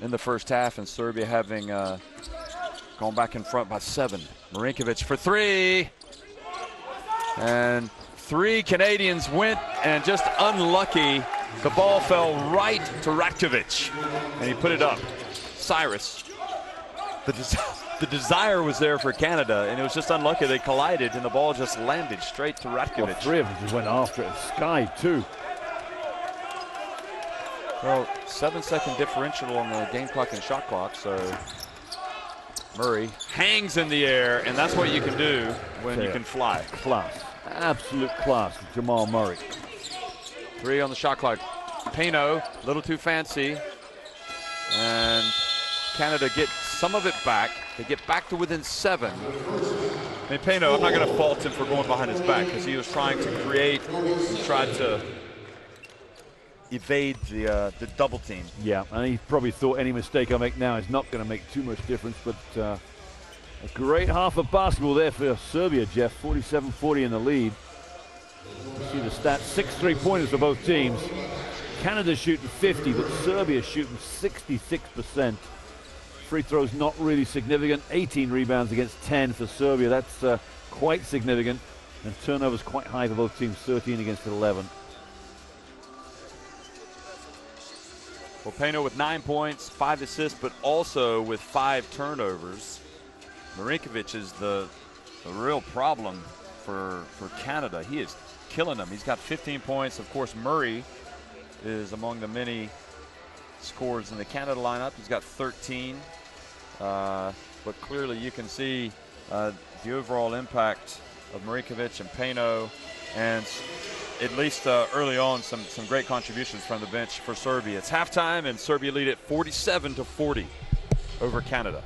in the first half, and Serbia having gone back in front by 7. Marinkovic for 3. And 3 Canadians went, and just unlucky. The ball fell right to Ratkovic, and he put it up. Cyrus. The desire was there for Canada, and it was just unlucky. They collided, and the ball just landed straight to Ratkovic. Well, 3 of them just went after it. Sky, too. Well, 7-second differential on the game clock and shot clock, so Murray hangs in the air, and that's what you can do when you can fly. Class, absolute class, Jamal Murray. 3 on the shot clock. Peno, a little too fancy, and Canada get some of it back. They get back to within 7. I mean, Peno, I'm not going to fault him for going behind his back because he was trying to create, he tried to evade the double team. Yeah, and he probably thought any mistake I make now is not going to make too much difference, but a great half of basketball there for Serbia, Jeff. 47-40 in the lead. You see the stats, 6 3-pointers for both teams. Canada shooting 50, but Serbia shooting 66%. Free throws not really significant. 18 rebounds against 10 for Serbia. That's quite significant. And turnovers quite high for both teams, 13 against 11. Well, Peno with 9 points, 5 assists, but also with 5 turnovers. Marinkovic is the real problem for Canada. He is killing them. He's got 15 points. Of course, Murray is among the many scorers in the Canada lineup. He's got 13. But clearly you can see the overall impact of Marinkovic and Peno, and at least early on, some great contributions from the bench for Serbia. It's halftime, and Serbia lead at 47-40 over Canada.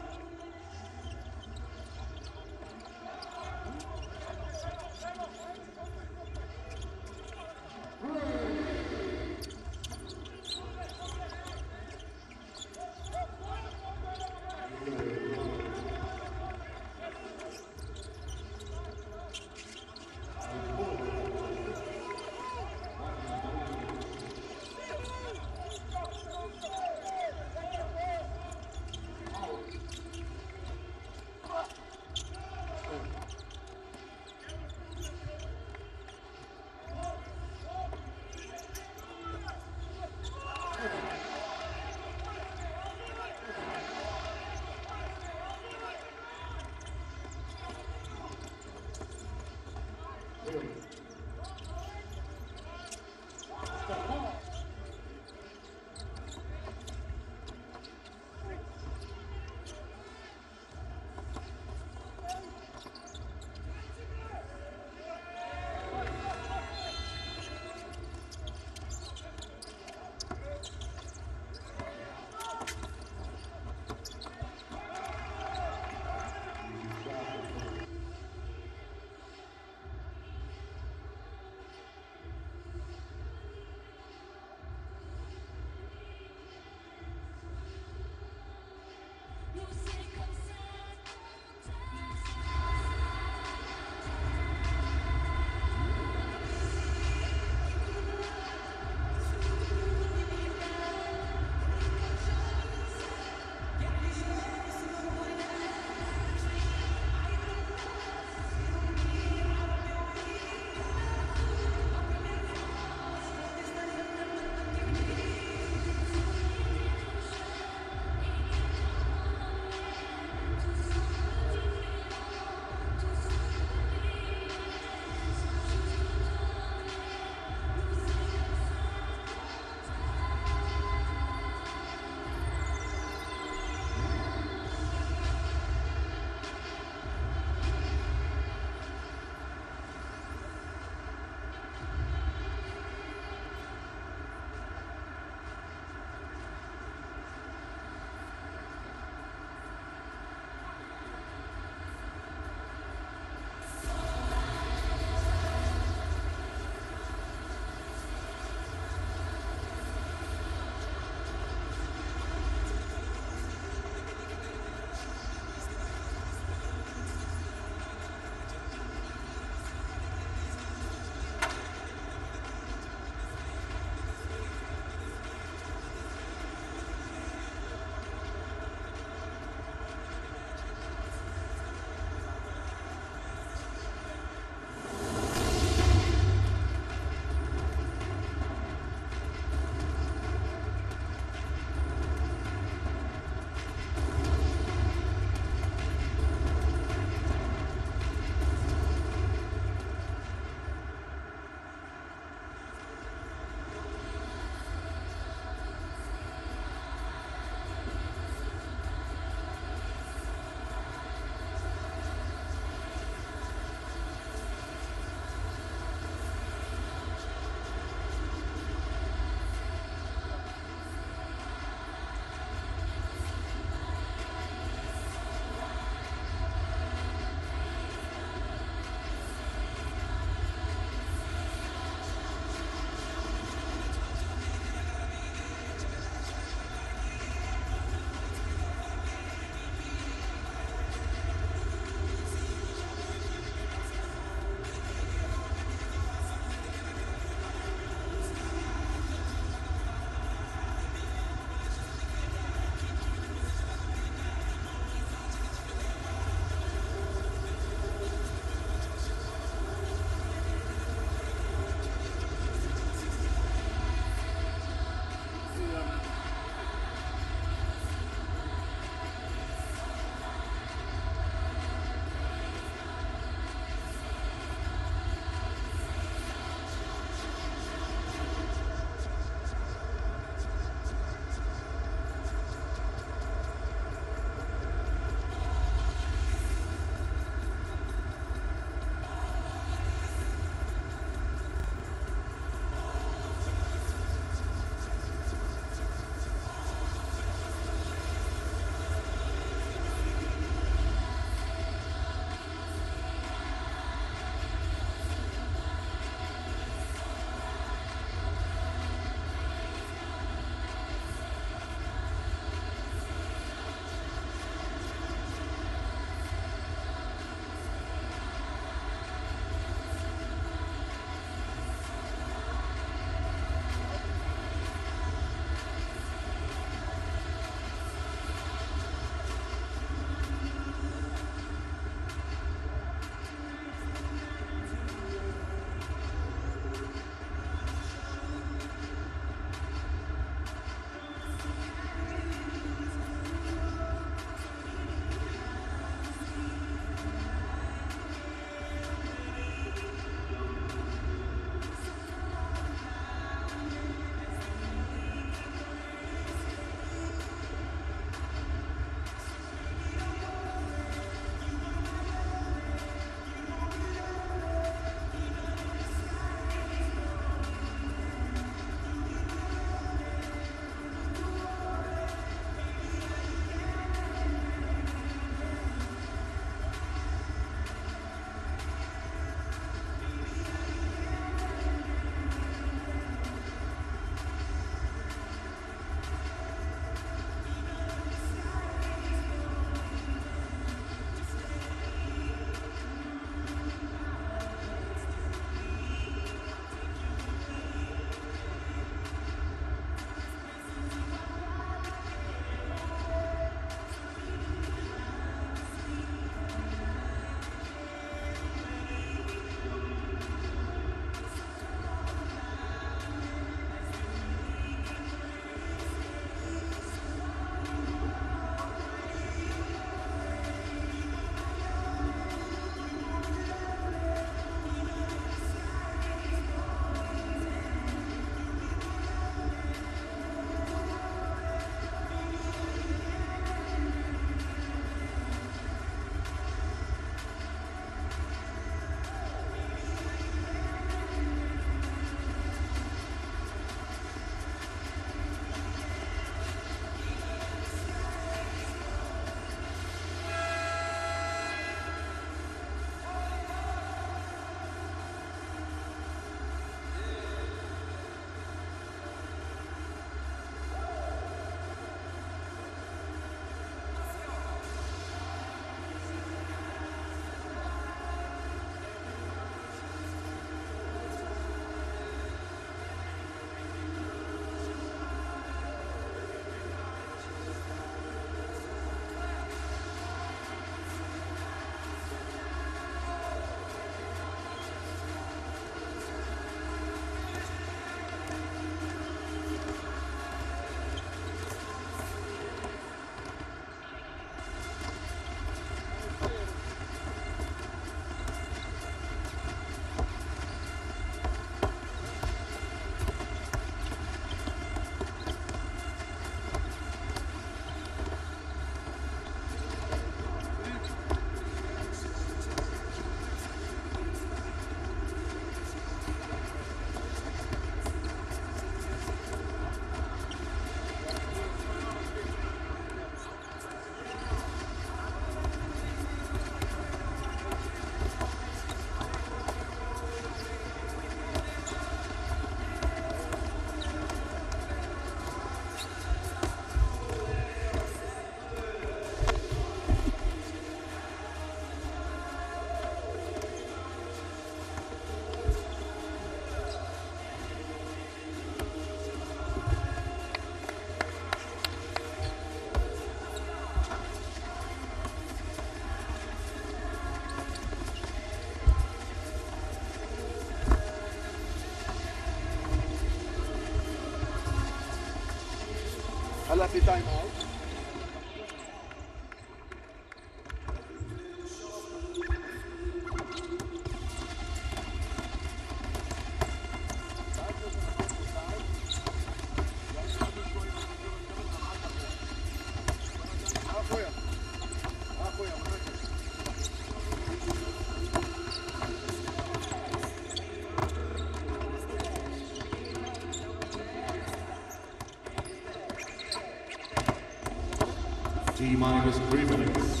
T-minus 3 minutes.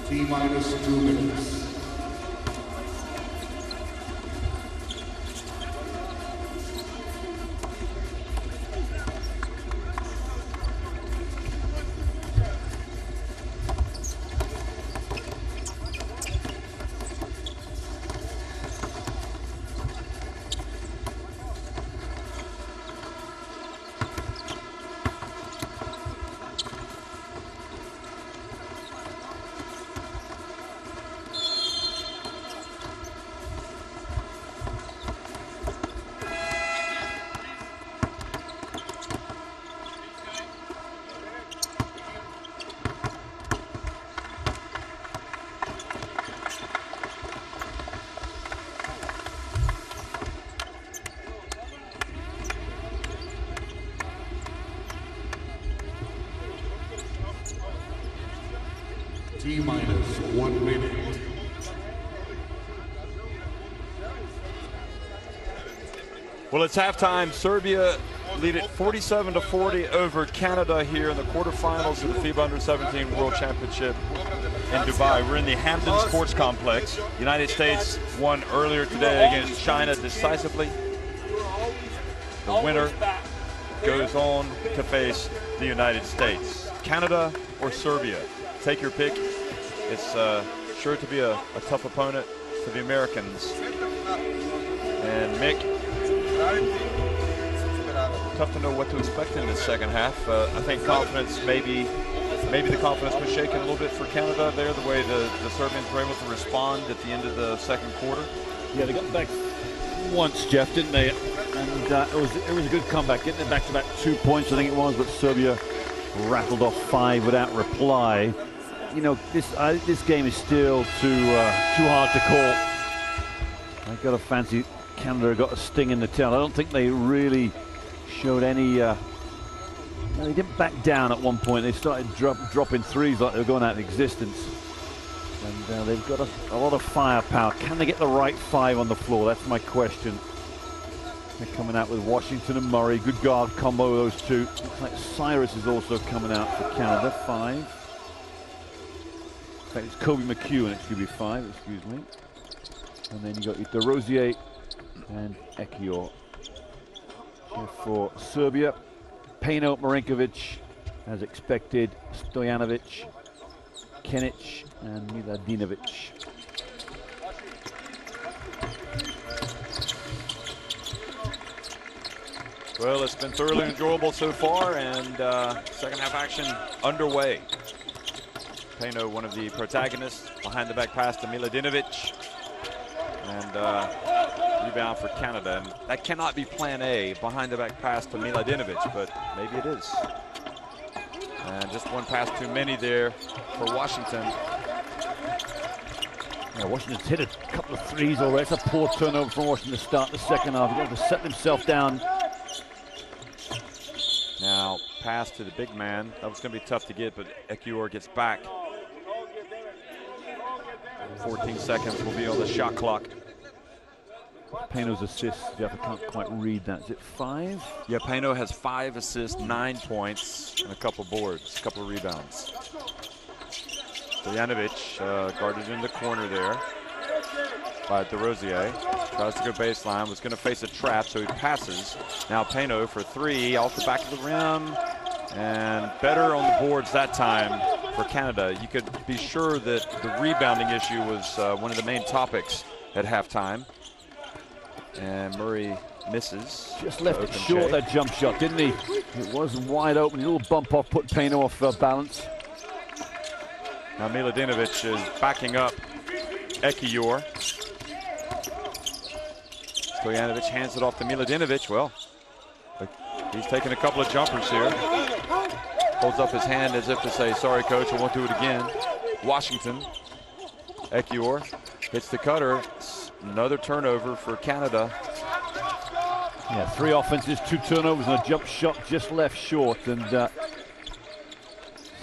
T-minus 2 minutes. T-minus 1 minute. Well, it's halftime. Serbia lead it 47-40 over Canada here in the quarterfinals of the FIBA U17 World Championship in Dubai. We're in the Hampton Sports Complex. United States won earlier today against China decisively. The winner goes on to face the United States. Canada or Serbia? Take your pick. It's sure to be a tough opponent for the Americans. And Mick, tough to know what to expect in this second half. I think confidence, maybe the confidence was shaken a little bit for Canada there, the way the Serbians were able to respond at the end of the second quarter. Yeah, they got back once, Jeff, didn't they? And it was a good comeback, getting it back to about 2 points, I think it was, but Serbia rattled off 5 without reply. You know, this game is still too hard to call. I've got to fancy Canada got a sting in the tail. I don't think they really showed any. They didn't back down at one point. They started dropping threes like they were going out of existence. And they've got a lot of firepower. Can they get the right 5 on the floor? That's my question. They're coming out with Washington and Murray. Good guard combo, those two. Looks like Cyrus is also coming out for Canada. 5. In fact, it's Kobe McEwen, it should be 5, excuse me. And then you got your DeRosier and Ekior. Here for Serbia, Peno, Marinkovic, as expected, Stojanovic, Kenic, and Miladinovic. Well, it's been thoroughly enjoyable so far, and second half action underway. Peno, one of the protagonists, behind the back pass to Miladinovic, and rebound for Canada. And that cannot be plan A, behind the back pass to Miladinovic, but maybe it is. And just one pass too many there for Washington. Yeah, Washington's hit a couple of threes already. It's a poor turnover from Washington to start the second half. He's got to set himself down. Now, pass to the big man. That was going to be tough to get, but Ekior gets back. 14 seconds will be on the shot clock. Peno's assists, Jeff, I can't quite read that. Is it 5? Yeah, Peno has 5 assists, 9 points, and a couple boards, a couple of rebounds. Stojanovic guarded in the corner there by DeRosier. Tries to go baseline, was going to face a trap, so he passes. Now Peno for 3 off the back of the rim, and better on the boards that time for Canada. You could be sure that the rebounding issue was one of the main topics at halftime. And Murray misses. Just left it short, that jump shot, didn't he? It wasn't wide open. A little bump off, put Peno off balance. Now Miladinovic is backing up Ekiyor. Stojanovic hands it off to Miladinovic. Well, he's taking a couple of jumpers here. Holds up his hand as if to say, sorry, coach, I won't do it again. Washington. Ekiyor hits the cutter. Another turnover for Canada. Yeah, 3 offenses, 2 turnovers, and a jump shot just left short. And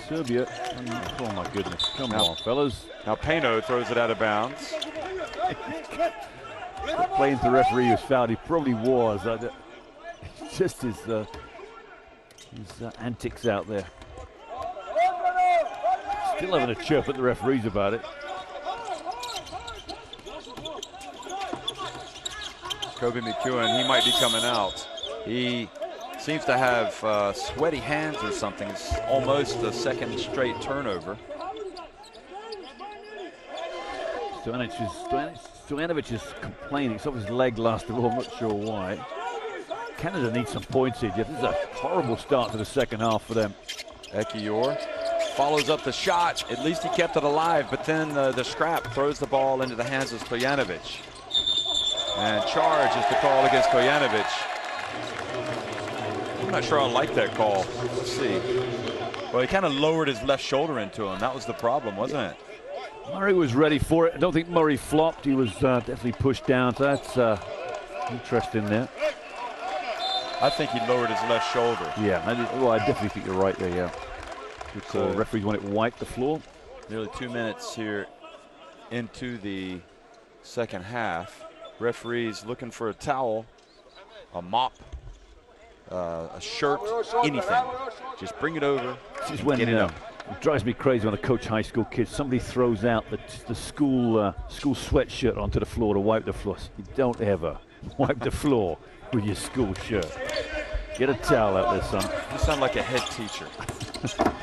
Serbia, oh my goodness, come on, fellas. Now Peno throws it out of bounds. Playing the referee was fouled. He probably was. Just his antics out there. Still having a chirp at the referees about it. Kobe McEwen, he might be coming out. He seems to have sweaty hands or something. It's almost a second straight turnover. Stojanovic is complaining. It's off his leg last of all. I'm not sure why. Canada needs some points here, Jeff. This is a horrible start to the second half for them. Ekiyor follows up the shot. At least he kept it alive, but then the scrap throws the ball into the hands of Stojanovic. And charge is the call against Stojanovic. I'm not sure I like that call. Let's see. Well, he kind of lowered his left shoulder into him. That was the problem, wasn't it? Murray was ready for it. I don't think Murray flopped. He was definitely pushed down. So that's interesting there. I think he lowered his left shoulder. Yeah, I definitely think you're right there, yeah. So referees want it wiped the floor. Nearly 2 minutes here into the second half. Referees looking for a towel, a mop, a shirt, anything. Just bring it over. This is when get it up. It drives me crazy when I coach high school kids. Somebody throws out the school sweatshirt onto the floor to wipe the floor. You don't ever wipe the floor with your school shirt. Get a towel out there, son. You sound like a head teacher.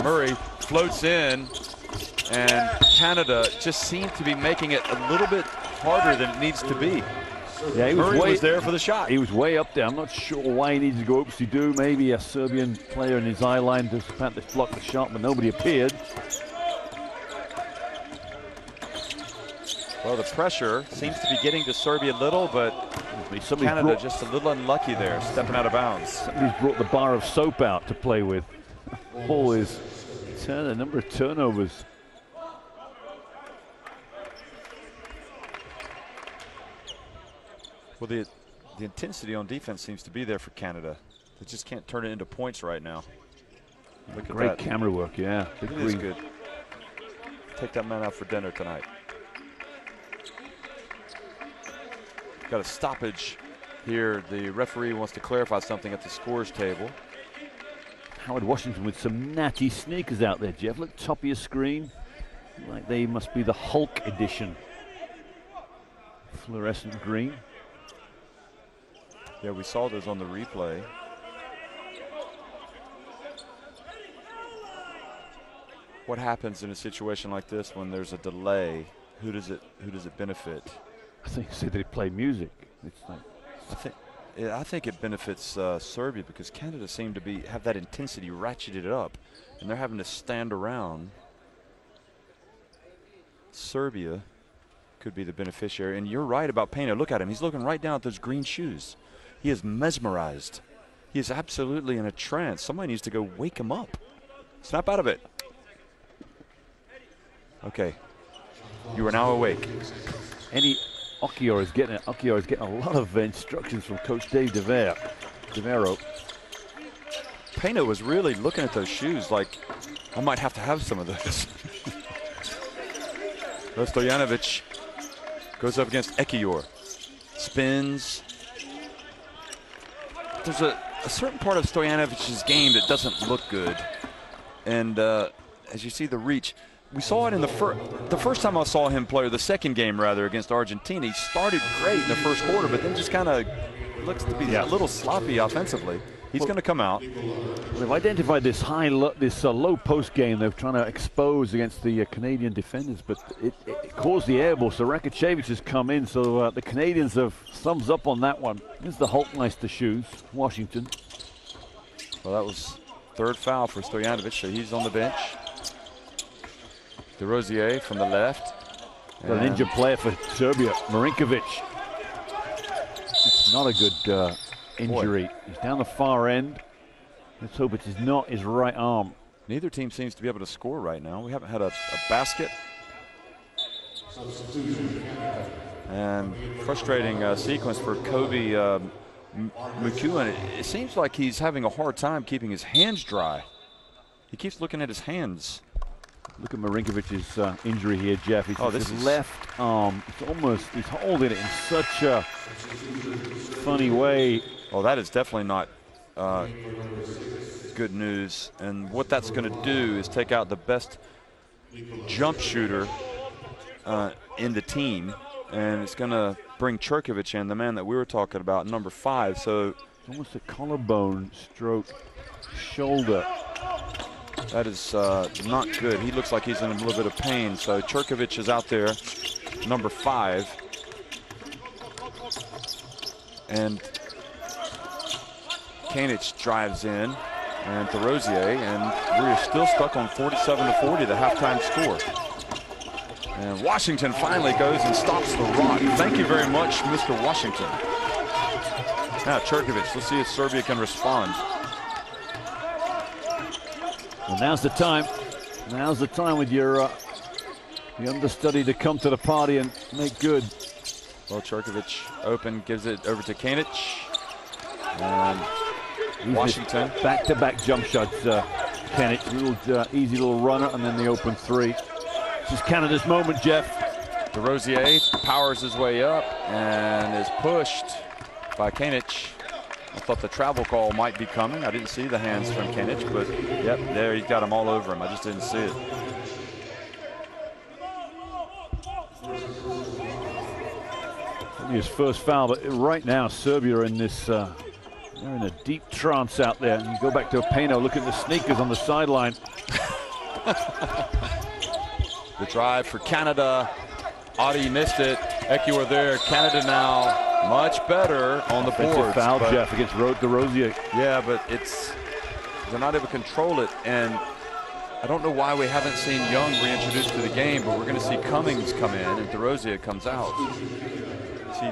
Murray floats in, and Canada just seemed to be making it a little bit harder than it needs to be. Yeah, Murray was there for the shot. He was way up there. I'm not sure why he needed to go oopsie-doo. Maybe a Serbian player in his eye line to block the shot, but nobody appeared. Well, the pressure seems to be getting to Serbia a little, but Canada just a little unlucky there, stepping out of bounds. Somebody's brought the bar of soap out to play with. Ball is a number of turnovers. Well, the intensity on defense seems to be there for Canada. They just can't turn it into points right now. Look at Great that. camera work, yeah. It is good. Take that man out for dinner tonight. Got a stoppage here. The referee wants to clarify something at the scores table. Howard Washington with some natty sneakers out there, Jeff. Look, top of your screen. Like they must be the Hulk edition. Fluorescent green. Yeah, we saw those on the replay. What happens in a situation like this when there's a delay? Who does it benefit? I think say they play music. It's like I think it benefits Serbia because Canada seemed to have that intensity ratcheted up, and they're having to stand around. Serbia could be the beneficiary, and you're right about Pena. Look at him; he's looking right down at those green shoes. He is mesmerized. He is absolutely in a trance. Somebody needs to go wake him up. Snap out of it. Okay, you are now awake. Ekiyor is getting a lot of instructions from Coach Dave DeVero. Pena was really looking at those shoes like, I might have to have some of those. Stojanovic goes up against Ekiyor. Spins. There's a certain part of Stoyanovic's game that doesn't look good. And as you see the reach, we saw it in the first time I saw him play, or the second game rather, against Argentina. He started great in the first quarter, but then just kind of looks to be a little sloppy offensively. He's going to come out. Well, they've identified this low post game they're trying to expose against the Canadian defenders, but it caused the air ball. So Rakocevic has come in, so the Canadians have thumbs up on that one. This is the Hulkmeister shoes, Washington. Well, that was third foul for Stojanovic, so he's on the bench. DeRosier from the left. Got an injured player for Serbia, Marinkovic. It's not a good injury. Boy. He's down the far end. Let's hope it's not his right arm. Neither team seems to be able to score right now. We haven't had a basket. And frustrating sequence for Kobe McEwen. It seems like he's having a hard time keeping his hands dry. He keeps looking at his hands. Look at Marinkovic's injury here, Jeff. It's his left arm. It's almost, he's holding it in such a funny way. Oh, that is definitely not good news. And what that's going to do is take out the best jump shooter in the team. And it's going to bring Cherkovic in, the man that we were talking about, number 5. So almost a collarbone stroke shoulder. That is not good. He looks like he's in a little bit of pain. So Cherkovic is out there, number 5. And Kanic drives in, and DeRosier, and we're still stuck on 47-40, the halftime score. And Washington finally goes and stops the run. Thank you very much, Mr. Washington. Now Cherkovic, let's see if Serbia can respond. Well, now's the time. Now's the time with your the understudy to come to the party and make good. Well, Cherkovic open, gives it over to Kanic. And Washington. Back-to-back jump shots, Kanic. Little easy little runner, and then the open 3. This is Canada's moment, Jeff. DeRosier powers his way up and is pushed by Kanic. I thought the travel call might be coming. I didn't see the hands from Kanic, but yep, there he's got them all over him. I just didn't see it. His first foul, but right now Serbia are in this, they're in a deep trance out there. And you go back to Openo, look at the sneakers on the sideline. The drive for Canada. Adi missed it. Ekiyor there. Canada now much better on the boards. Foul, Jeff, against DeRosier. Yeah, but they're not able to control it. And I don't know why we haven't seen Young reintroduced to the game, but we're going to see Cummings come in and DeRosier comes out. See,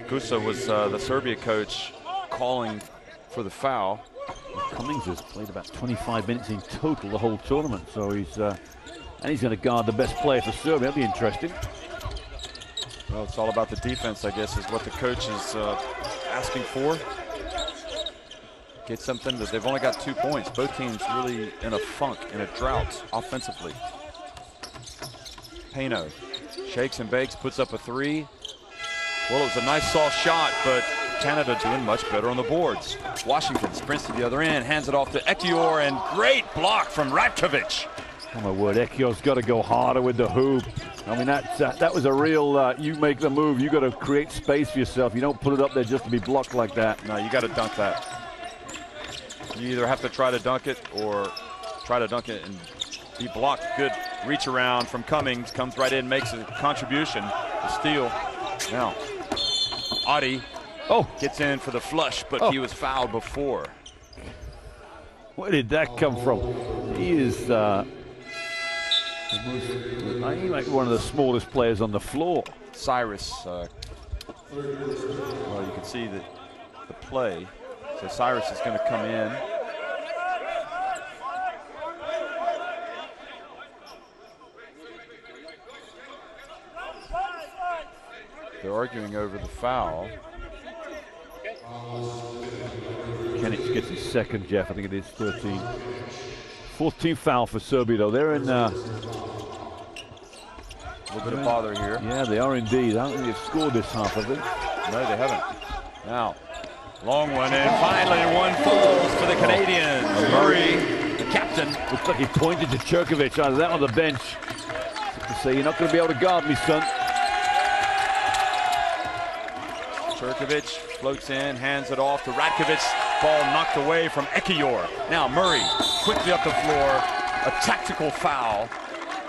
Gusa was the Serbia coach calling for the foul. Cummings has played about 25 minutes in total the whole tournament, so he's going to guard the best player for Serbia. That'll be interesting. Well, it's all about the defense, I guess, is what the coach is asking for. Get something that they've only got 2 points. Both teams really in a funk, in a drought offensively. Peno shakes and bakes, puts up a 3. Well, it was a nice soft shot, but Canada doing much better on the boards. Washington sprints to the other end, hands it off to Ekiyor, and great block from Ratkovic. Oh my word, Ekiyor's got to go harder with the hoop. I mean, that was a real, you make the move, you got to create space for yourself. You don't put it up there just to be blocked like that. No, you got to dunk that. You either have to try to dunk it or try to dunk it and be blocked. Good reach around from Cummings, comes right in, makes a contribution, the steal. Now, Adi gets in for the flush, but he was fouled before. Where did that come from? He is like one of the smallest players on the floor. Cyrus, well, you can see the play. So Cyrus is going to come in. They're arguing over the foul. Kanic gets his second, Jeff. I think it is 13. 14th foul for Serbia, though. They're in A little bit of bother here. Yeah, they are indeed. I don't think they've scored this half of it. No, they haven't. Now, long one, and finally one falls for the Canadians. Murray, the captain. Looks like he pointed to Cherkovic out of that on the bench to say, you're not going to be able to guard me, son. Cherkovic floats in, hands it off to Ratkovic. Ball knocked away from Ekiyor. Now Murray quickly up the floor. A tactical foul,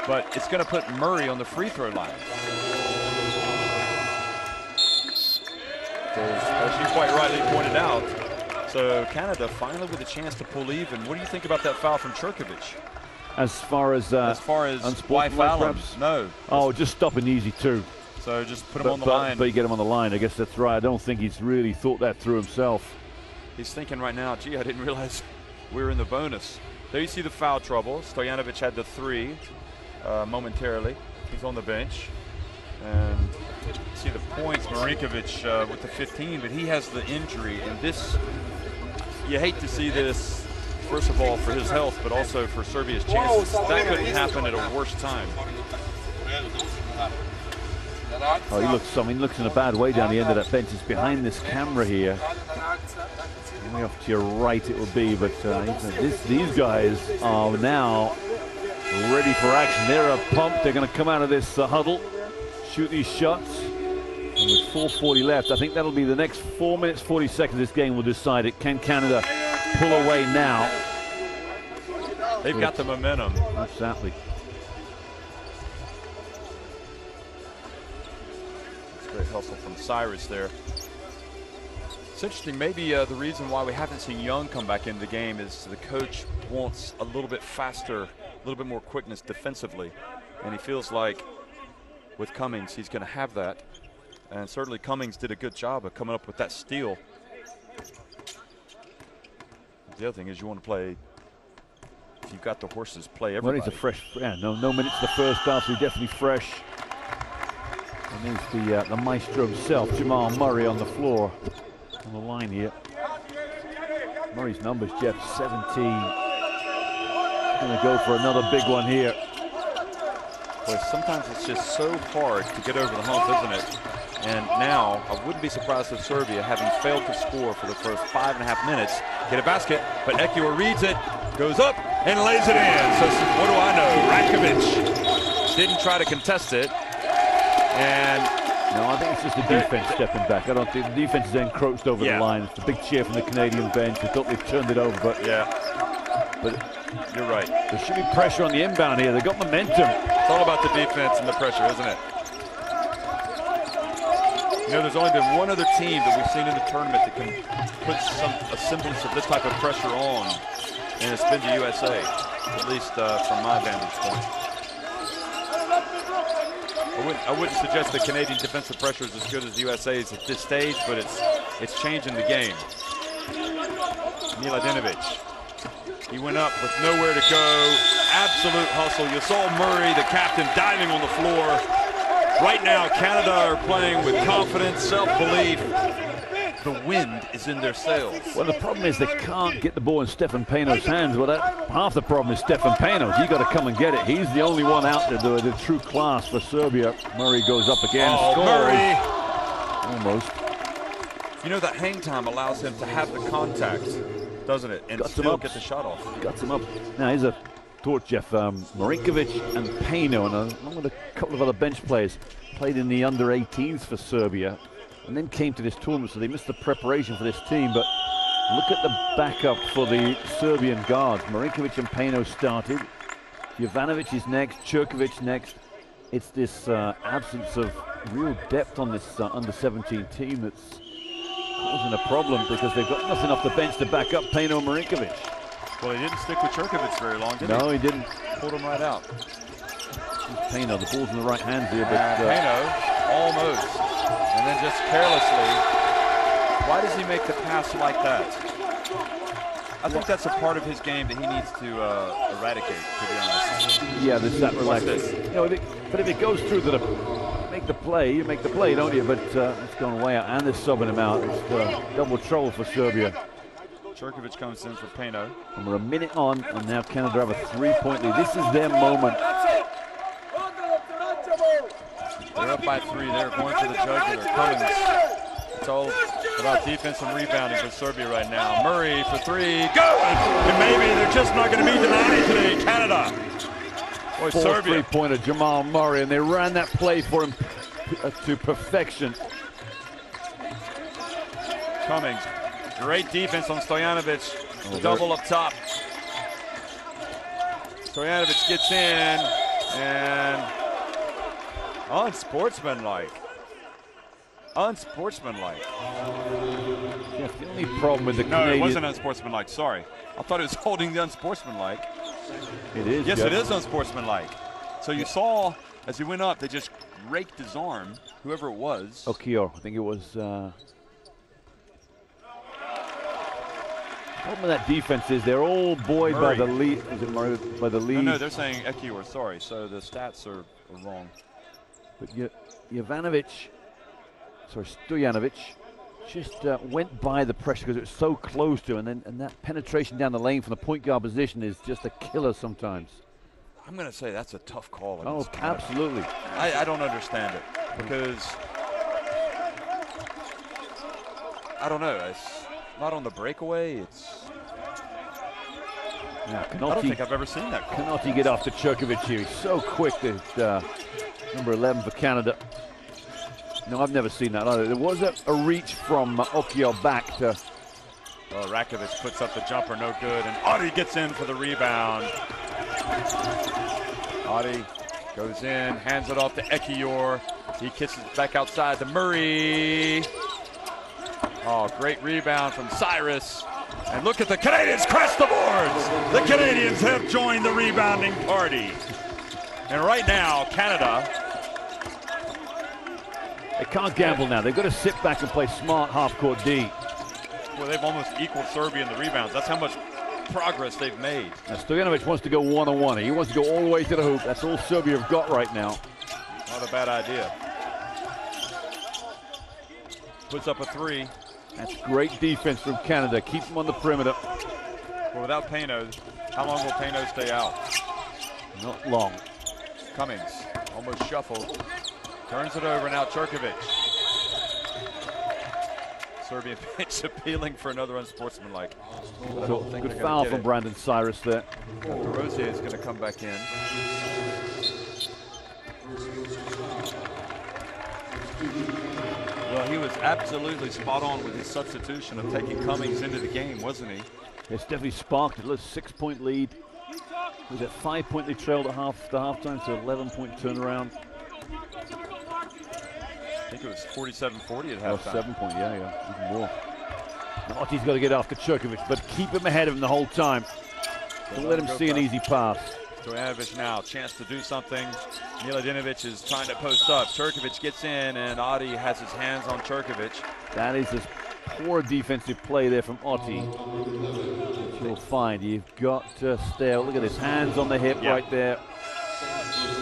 but it's going to put Murray on the free throw line. As you quite rightly pointed out, so Canada finally with a chance to pull even. What do you think about that foul from Cherkovic? As far as why foul him? No. Oh, just stopping easy too. So just put him on the line. But you get him on the line. I guess that's right. I don't think he's really thought that through himself. He's thinking right now, gee, I didn't realize we were in the bonus. There you see the foul trouble. Stojanovic had the 3 momentarily. He's on the bench. And you see the points, Marinkovic with the 15, but he has the injury. And this, you hate to see this, first of all, for his health, but also for Serbia's chances. That couldn't happen at a worse time. Oh, he looks in a bad way down the end of that bench. He's behind this camera here. Way off to your right it will be, but these guys are now ready for action. They're pumped. They're going to come out of this huddle, shoot these shots. And with 4:40 left, I think that'll be the next 4 minutes, 40 seconds. This game will decide it. Can Canada pull away now? They've got the momentum. Exactly. Great hustle from Cyrus there. It's interesting, maybe the reason why we haven't seen Young come back into the game is the coach wants a little bit faster, a little bit more quickness defensively. And he feels like with Cummings, he's going to have that. And certainly Cummings did a good job of coming up with that steal. The other thing is you want to play, if you've got the horses, play everybody. Well, he's a fresh, yeah, no minutes the first half, so he's definitely fresh. And there's the maestro himself, Jamal Murray, on the floor, on the line here. Murray's numbers, Jeff, 17. Going to go for another big one here. Boy, sometimes it's just so hard to get over the hump, isn't it? And now, I wouldn't be surprised if Serbia, having failed to score for the first 5.5 minutes, get a basket, but Ekiyor reads it, goes up, and lays it in. So what do I know? Ratkovic didn't try to contest it. And no, I think it's just the defense stepping back. I don't think the defense is encroached over the line. It's a big cheer from the Canadian bench. I thought they've turned it over, but you're right. There should be pressure on the inbound here. They've got momentum. It's all about the defense and the pressure, isn't it? You know, there's only been one other team that we've seen in the tournament that can put a semblance of this type of pressure on, and it's been the USA, at least from my vantage point. I wouldn't suggest that Canadian defensive pressure is as good as the USA's at this stage, but it's changing the game. Miladinovic. He went up with nowhere to go. Absolute hustle. You saw Murray, the captain, diving on the floor. Right now, Canada are playing with confidence, self-belief. The wind is in their sails. Well, the problem is they can't get the ball in Stefan Peno's hands. Well, half the problem is Stefan Peno. You got to come and get it. He's the only one out there, the true class for Serbia. Murray goes up again. Oh, Murray! Almost. You know, that hang time allows him to have the contact, doesn't it? And still get the shot off. Got him up. Now, here's a thought, Jeff. Marinkovic and Peno, and along with a couple of other bench players, played in the under-18s for Serbia, and then came to this tournament, so they missed the preparation for this team. But look at the backup for the Serbian guards. Marinkovic and Peno started. Jovanovic is next, Cherkovic next. It's this absence of real depth on this under-17 team that's causing a problem, because they've got nothing off the bench to back up Peno and Marinkovic. Well, he didn't stick with Cherkovic very long, did he? No, he didn't. Pulled him right out. Peno, the ball's in the right hands here, but Peno, almost. And then just carelessly, why does he make the pass like that? I think that's a part of his game that he needs to eradicate, to be honest. Yeah, there's that relaxed. You know, but if it goes through to make the play, you make the play, don't you? But it's gone way out, and they're subbing him out. It's double trouble for Serbia. Cherkovic comes in for Peno. And we're a minute on, and now Canada have a 3-point lead. This is their moment. They're up by 3. They're going for the jugular. Cummings. It's all about defense and rebounding for Serbia right now. Murray for 3. Good! And maybe they're just not going to be denied today. Canada. Boy, Serbia. 3-pointer Jamal Murray, and they ran that play for him to perfection. Cummings. Great defense on Stojanovic. Double up top. Stojanovic gets in and unsportsmanlike. Unsportsmanlike. Yeah, the only problem with the No, Canadian... it wasn't unsportsmanlike. Sorry. I thought it was holding the unsportsmanlike. It is. Yes, it is unsportsmanlike. So you saw as he went up, they just raked his arm, whoever it was. Okior, I think it was. Problem with that defense is they're all buoyed by the lead. Is it Murray by the lead? No, they're saying Ekior, sorry. So the stats are wrong. But Stojanovic just went by the pressure because it was so close to him, and that penetration down the lane from the point guard position is just a killer sometimes. I'm going to say that's a tough call. Oh, absolutely. I don't understand it because I don't know. It's not on the breakaway. It's. Yeah, I don't think I've ever seen that call. Cannot he get off to Cherkovic here? He's so quick. That number 11 for Canada. No, I've never seen that either. There was a reach from Okior back to. Oh, Rakovic puts up the jumper, no good, and Adi gets in for the rebound. Adi goes in, hands it off to Ekior. He kicks it back outside to Murray. Oh, great rebound from Cyrus. And look at the Canadians crash the boards. The Canadians have joined the rebounding party. And right now, Canada. They can't gamble now. They've got to sit back and play smart half-court D. Well, they've almost equaled Serbia in the rebounds. That's how much progress they've made. Now, Stojanovic wants to go one-on-one. He wants to go all the way to the hoop. That's all Serbia have got right now. Not a bad idea. Puts up a 3. That's great defense from Canada. Keep them on the perimeter. Well, without Pano, how long will Pano stay out? Not long. Cummings, almost shuffled. Turns it over now, Cherkovic. Serbian bench appealing for another unsportsmanlike. So, good foul from Brandon Cyrus there. Rosier is going to come back in. Well, he was absolutely spot on with his substitution of taking Cummings into the game, wasn't he? It's definitely sparked it. Look, 6-point lead. Was it 5-point they trailed at halftime, so 11-point turnaround. I think it was 47-40 at halftime. Oh, 7-point, yeah, even more. Otti's got to get after Cherkovic, but keep him ahead of him the whole time. Don't let him see an easy pass. Stojanovic now, chance to do something. Miladinovic is trying to post up. Cherkovic gets in, and Adi has his hands on Cherkovic. That is a poor defensive play there from Otti. Which you'll find. You've got to stay out. Look at his hands on the hip right there.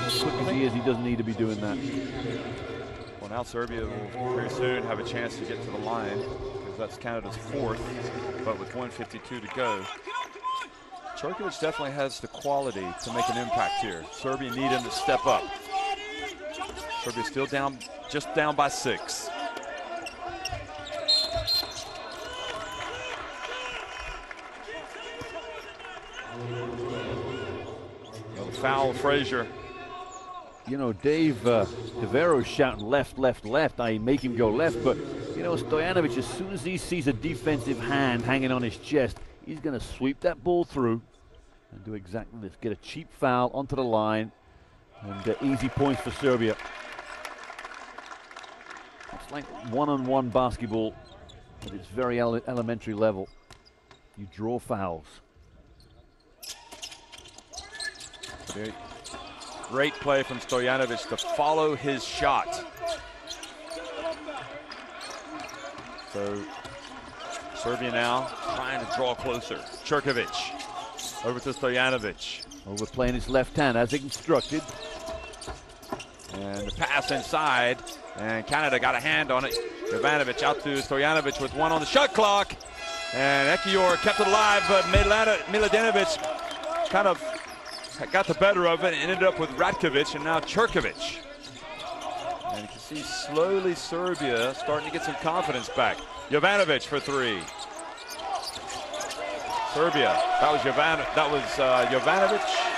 As quick as he is, he doesn't need to be doing that. Well, now Serbia will very soon have a chance to get to the line, because that's Canada's 4th, but with 1:52 to go. Cherkovic definitely has the quality to make an impact here. Serbia need him to step up. Serbia still down, just down by 6. No foul, Frazier. You know, Dave DeVero's shouting left, left, left. I make him go left, but you know, Stojanovic, as soon as he sees a defensive hand hanging on his chest, he's going to sweep that ball through and do exactly this. Get a cheap foul onto the line, and easy points for Serbia. It's like one-on-one basketball at its very elementary level. You draw fouls. Great play from Stojanovic to follow his shot. So Serbia now trying to draw closer. Cherkovic over to Stojanovic. Overplaying his left hand as instructed. And the pass inside, and Canada got a hand on it. Jovanovic out to Stojanovic with 1 on the shot clock. And Ekior kept it alive, but Miladinovic kind of got the better of it and ended up with Ratkovic, and now Cherkovic. And you can see slowly Serbia starting to get some confidence back. Jovanovic for three. Serbia, that was Jovanovic.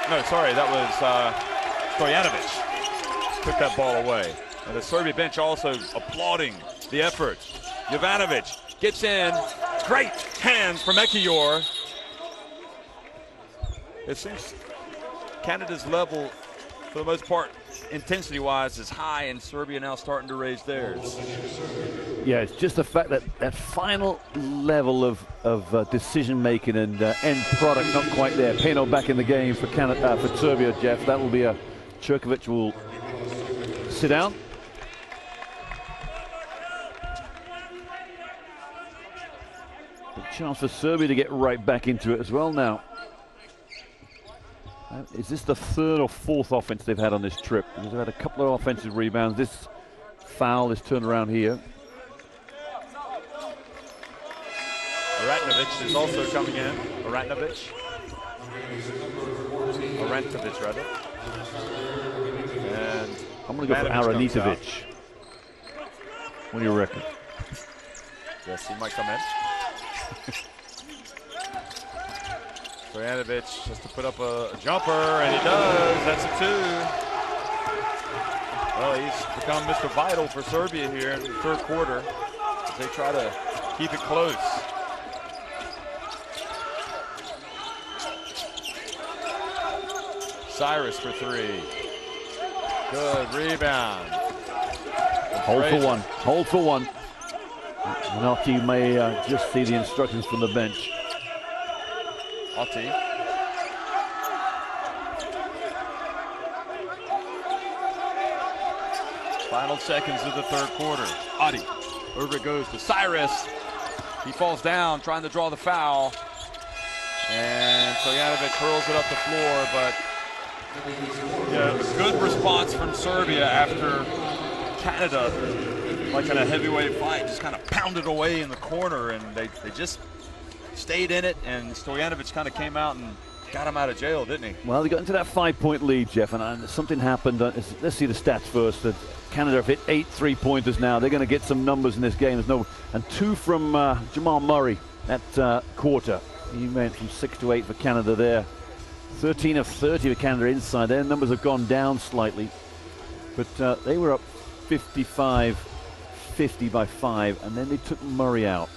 No, sorry, that was Stojanovic. Took that ball away. And the Serbia bench also applauding the effort. Jovanovic gets in. Great hands from Ekiyor. It seems Canada's level, for the most part, intensity-wise, is high, and Serbia now starting to raise theirs. Yeah, it's just the fact that that final level of decision-making and end product not quite there. Peno back in the game for Canada, for Serbia, Jeff. That will be a Čurković will sit down. Big chance for Serbia to get right back into it as well now. Is this the third or fourth offense they've had on this trip? They've had a couple of offensive rebounds. This foul, this turnaround here. Aratnovic is also coming in. Arantovic, rather. And I'm going to go for Aranitovic. What do you reckon? Yes, he might come in. Stojanovic has to put up a jumper, and he does. That's a two. Well, he's become Mr. Vital for Serbia here in the third quarter as they try to keep it close. Cyrus for three. Good rebound. Hold for one. Hold for one. Notti may just see the instructions from the bench. Otti. Final seconds of the third quarter. Otti. Over it goes to Cyrus. He falls down trying to draw the foul. And Stojanovic hurls it up the floor, but yeah, a good response from Serbia after Canada, like in a heavyweight fight, just kind of pounded away in the corner, and they just stayed in it, and Stojanovic kind of came out and got him out of jail, didn't he? Well, they got into that 5-point lead, Jeff, and something happened. Let's see the stats first. That Canada have hit 8 3-pointers now. They're going to get some numbers in this game. And 2 from Jamal Murray that quarter. He went from 6 to 8 for Canada there. 13 of 30 for Canada inside. Their numbers have gone down slightly, but they were up 55-50 by 5, and then they took Murray out.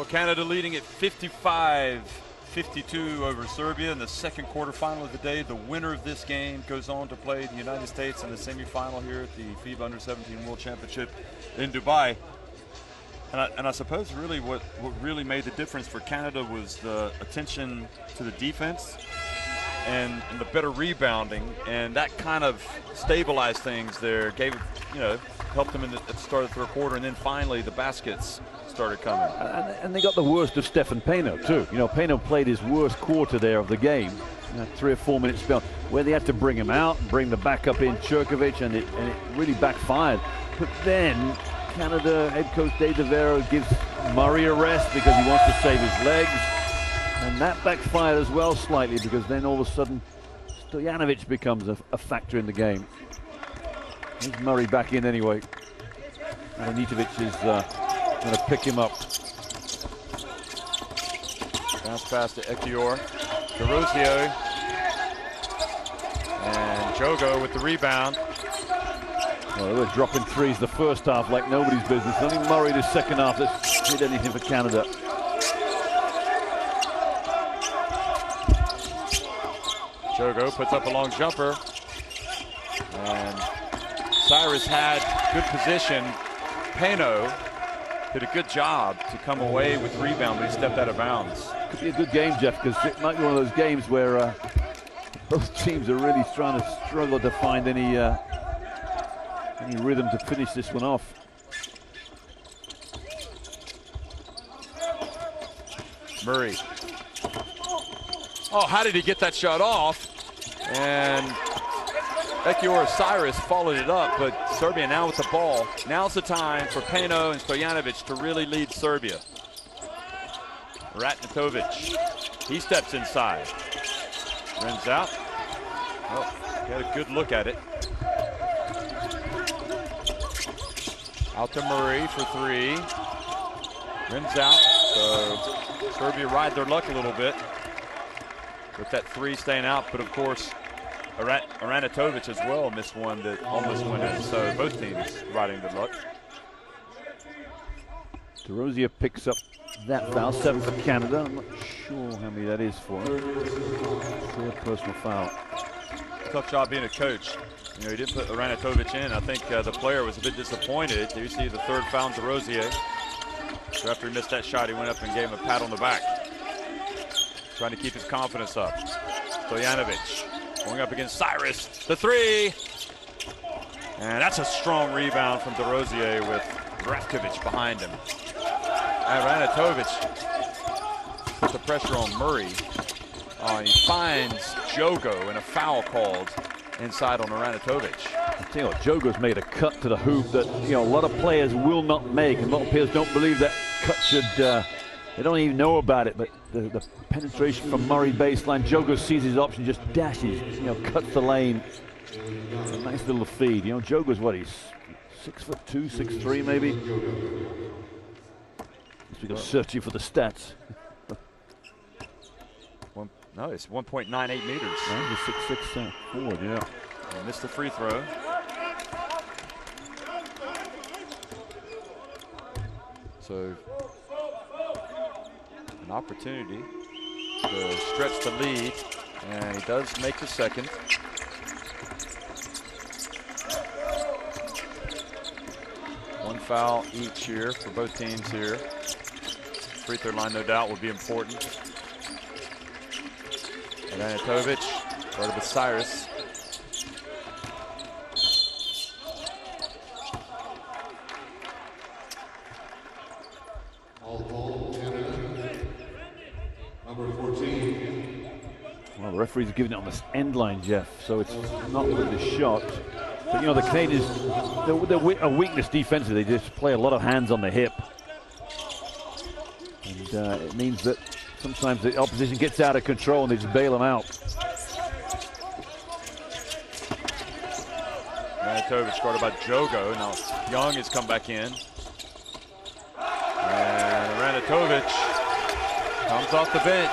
Canada leading at 55-52 over Serbia in the second quarterfinal of the day. The winner of this game goes on to play the United States in the semifinal here at the FIBA U17 World Championship in Dubai. And I suppose really what really made the difference for Canada was the attention to the defense and the better rebounding, and that kind of stabilized things there, helped them at the start of the third quarter, and then finally the baskets started coming. And they got the worst of Stefan Peno too. Peno played his worst quarter there of the game, 3 or 4 minute spell, where they had to bring him out, bring the backup in Čurković, and it really backfired. But then Canada head coach Dave DeVero gives Murray a rest because he wants to save his legs, and that backfired as well slightly, because then all of a sudden Stojanovic becomes a factor in the game. Here's Murray back in anyway. Aranitovic is going to pick him up. Bounce pass to Ekiyor, DeRozio, and Jogo with the rebound. Well, they were dropping threes the first half like nobody's business. Only Murray the second half that's did anything for Canada. Jogo puts up a long jumper, and Cyrus had good position. Peno did a good job to come away with the rebound, but he stepped out of bounds. Could be a good game, Jeff, because it might be one of those games where Both teams are really trying to struggle to find any rhythm to finish this one off. Murray. Oh, how did he get that shot off? And Ekior Cyrus followed it up, but Serbia now with the ball. Now's the time for Peno and Stojanovic to really lead Serbia. Ratnatovic, he steps inside. Runs out. Oh, got a good look at it. Out to Murray for three. Rims out. So Serbia ride their luck a little bit with that three staying out. But of course, Aranatovic as well missed one that almost went in. So both teams riding their luck. DeRosier picks up that foul, 7 for Canada. I'm not sure how many that is for him. Third personal foul. Tough job being a coach. You know, he didn't put Aranatovic in. I think the player was a bit disappointed. You see the third foul on DeRosier. So after he missed that shot, he went up and gave him a pat on the back. Trying to keep his confidence up. Stojanovic going up against Cyrus. The three. And that's a strong rebound from DeRosier with Ratkovic behind him. Aranatovic put the pressure on Murray. He finds Jogo and a foul called inside on Aranatovic. I tell you what, Jogo's made a cut to the hoop that, you know, a lot of players will not make, and a lot of players don't believe that cut should, they don't even know about it, but the penetration from Murray baseline, Jogo sees his option, just dashes, you know, cuts the lane. It's a nice little feed. You know, Jogo's what, he's 6'2", 6'3" maybe? We go searching for the stats. No, it's 1.98 meters. No, he's 6'6" forward, yeah. He missed the free throw. So, an opportunity to stretch the lead, and he does make the second. One foul each here for both teams here. Free throw line, no doubt, will be important. Aranatovic started with Cyrus. Number 14. Well, the referee's giving it on the end line, Jeff, so it's not with the shot. But, you know, the Canadians, they're a weakness defensively. They just play a lot of hands on the hip. And it means that sometimes the opposition gets out of control and they just bail them out. Aranatovic guarded by Jogo. Now Young has come back in. And Aranatovic comes off the bench.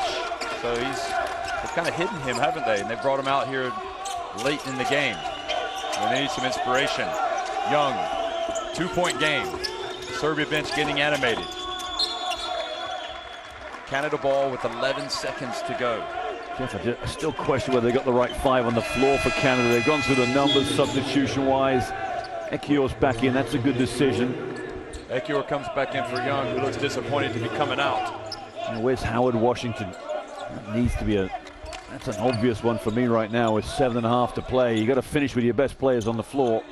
So they've kind of hidden him, haven't they? And they brought him out here late in the game. And they need some inspiration. Young, 2-point game. Serbia bench getting animated. Canada ball with 11 seconds to go. Jeff, I still question whether they got the right 5 on the floor for Canada. They've gone through the numbers substitution-wise. Ekior's back in. That's a good decision. Ekior comes back in for Young, who looks disappointed to be coming out. And where's Howard Washington? That needs to be that's an obvious one for me right now with 7.5 to play. You got to finish with your best players on the floor.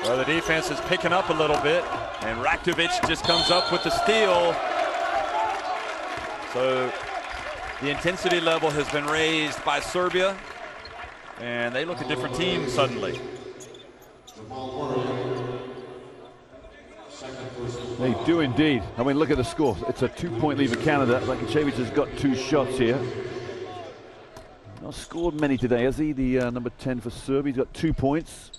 Well, the defense is picking up a little bit, and Ratkovic just comes up with the steal. So the intensity level has been raised by Serbia, and they look a different team suddenly. They do indeed. I mean, look at the score. It's a 2-point lead for Canada. Ratkovic has got 2 shots here. Not scored many today, has he? The number 10 for Serbia. He's got 2 points.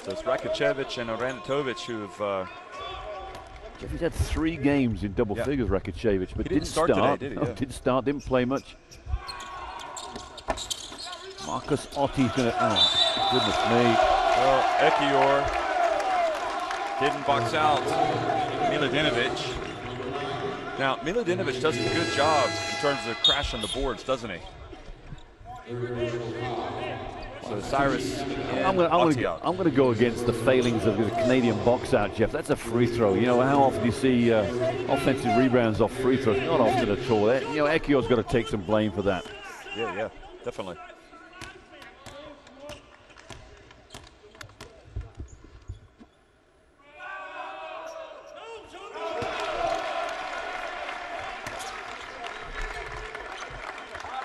So it's Rakicevic and Aranatovic who've... He's had 3 games in double figures, Rakicevic, but didn't start today, did he? No, didn't start, didn't play much. Marcus Otti's going to... Oh, goodness me. Well, Ekior didn't box out Miladinovic. Now, Miladinovic does a good job in terms of crashing the boards, doesn't he? So Cyrus I'm going to go against the failings of the Canadian box out, Jeff. That's a free throw. You know, how often do you see offensive rebounds off free throws? Not often at all. You know, Ekio's got to take some blame for that. Yeah, definitely.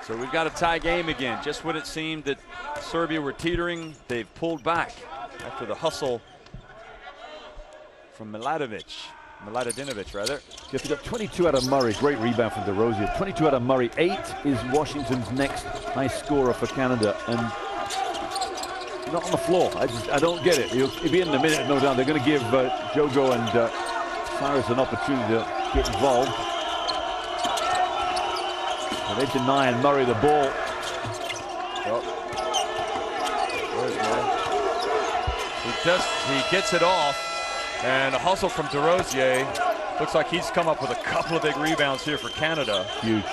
So we've got a tie game again. Just when it seemed that Serbia were teetering, they've pulled back after the hustle from Miladinovic, rather. Jeff, you got 22 out of Murray. Great rebound from DeRozio. 22 out of Murray. 8 is Washington's next high scorer for Canada, and not on the floor. I don't get it. He'll be in a minute, no doubt. They're going to give Jogo and Cyrus an opportunity to get involved. So they're denying Murray the ball. He gets it off, and a hustle from DeRozio. Looks like he's come up with a couple of big rebounds here for Canada. Huge,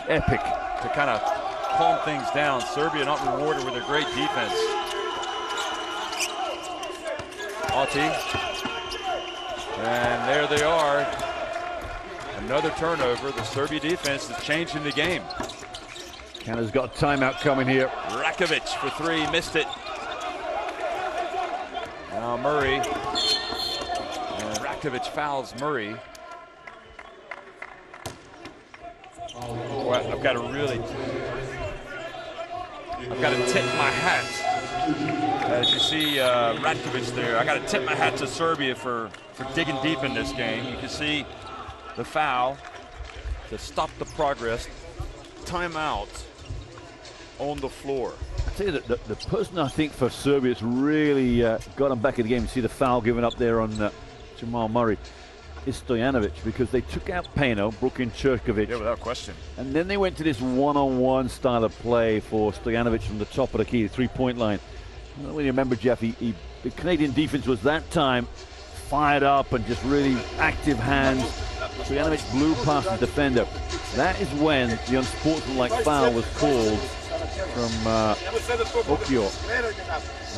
epic. To kind of calm things down. Serbia not rewarded with a great defense. Auti. And there they are. Another turnover. The Serbia defense is changing the game. Canada's got a timeout coming here. Rakovic for 3, missed it. Now Murray. And Rakovic fouls Murray. Well, I've got to tip my hat. As you see Ratkovic there, I got to tip my hat to Serbia for digging deep in this game. You can see the foul to stop the progress. Timeout on the floor. I tell you that the person I think for Serbia that's really got them back in the game, you see the foul given up there on Jamal Murray, is Stojanovic, because they took out Pano, broke in Čurkovic. Yeah, without question. And then they went to this one-on-one style of play for Stojanovic from the top of the key, the three-point line. I don't know when you remember, Jeff, the Canadian defense was that time fired up and just really active hands. Stojanovic blew past the defender. That is when the unsportsmanlike foul was called from Okio.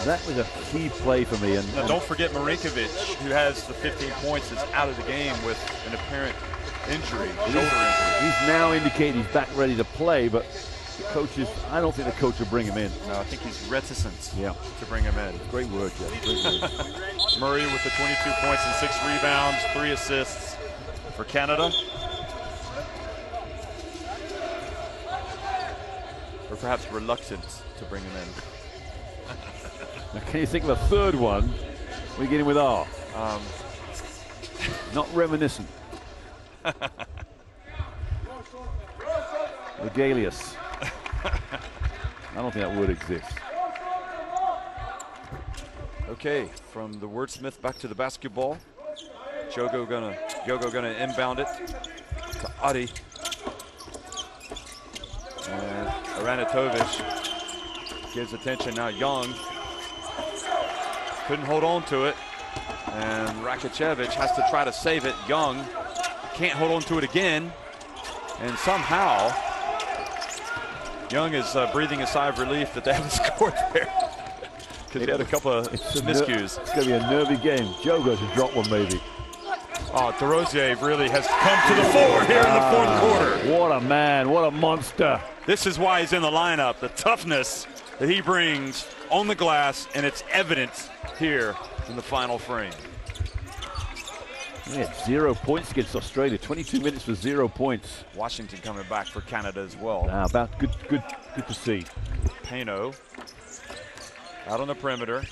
That was a key play for me. And now, don't forget Marinkovic, who has the 15 points, is out of the game with an apparent injury, shoulder injury. He's now indicated he's back ready to play, but the coaches, I don't think the coach will bring him in. No, I think he's reticent to bring him in. Great word, Jeff. Great word. Murray with the 22 points and 6 rebounds, 3 assists for Canada. Or perhaps reluctant to bring him in. Now, can you think of a third one? We're beginning with R. Not reminiscent. Regalious. I don't think that word exists. Okay, from the wordsmith back to the basketball. Jogo gonna inbound it to Adi. And Aranatovic gives attention now. Young couldn't hold on to it, and Rakicevic has to try to save it. Young can't hold on to it again, and somehow Young is breathing a sigh of relief that they haven't scored there, because he had a couple of miscues. It's going to be a nervy game. Jogo's to drop one maybe. Oh, DeRozio really has come to the fore here in the fourth quarter. What a man, what a monster. This is why he's in the lineup, the toughness that he brings on the glass, and it's evident here in the final frame. He had 0 points against Australia, 22 minutes for 0 points. Washington coming back for Canada as well. About good to see. Pano out on the perimeter.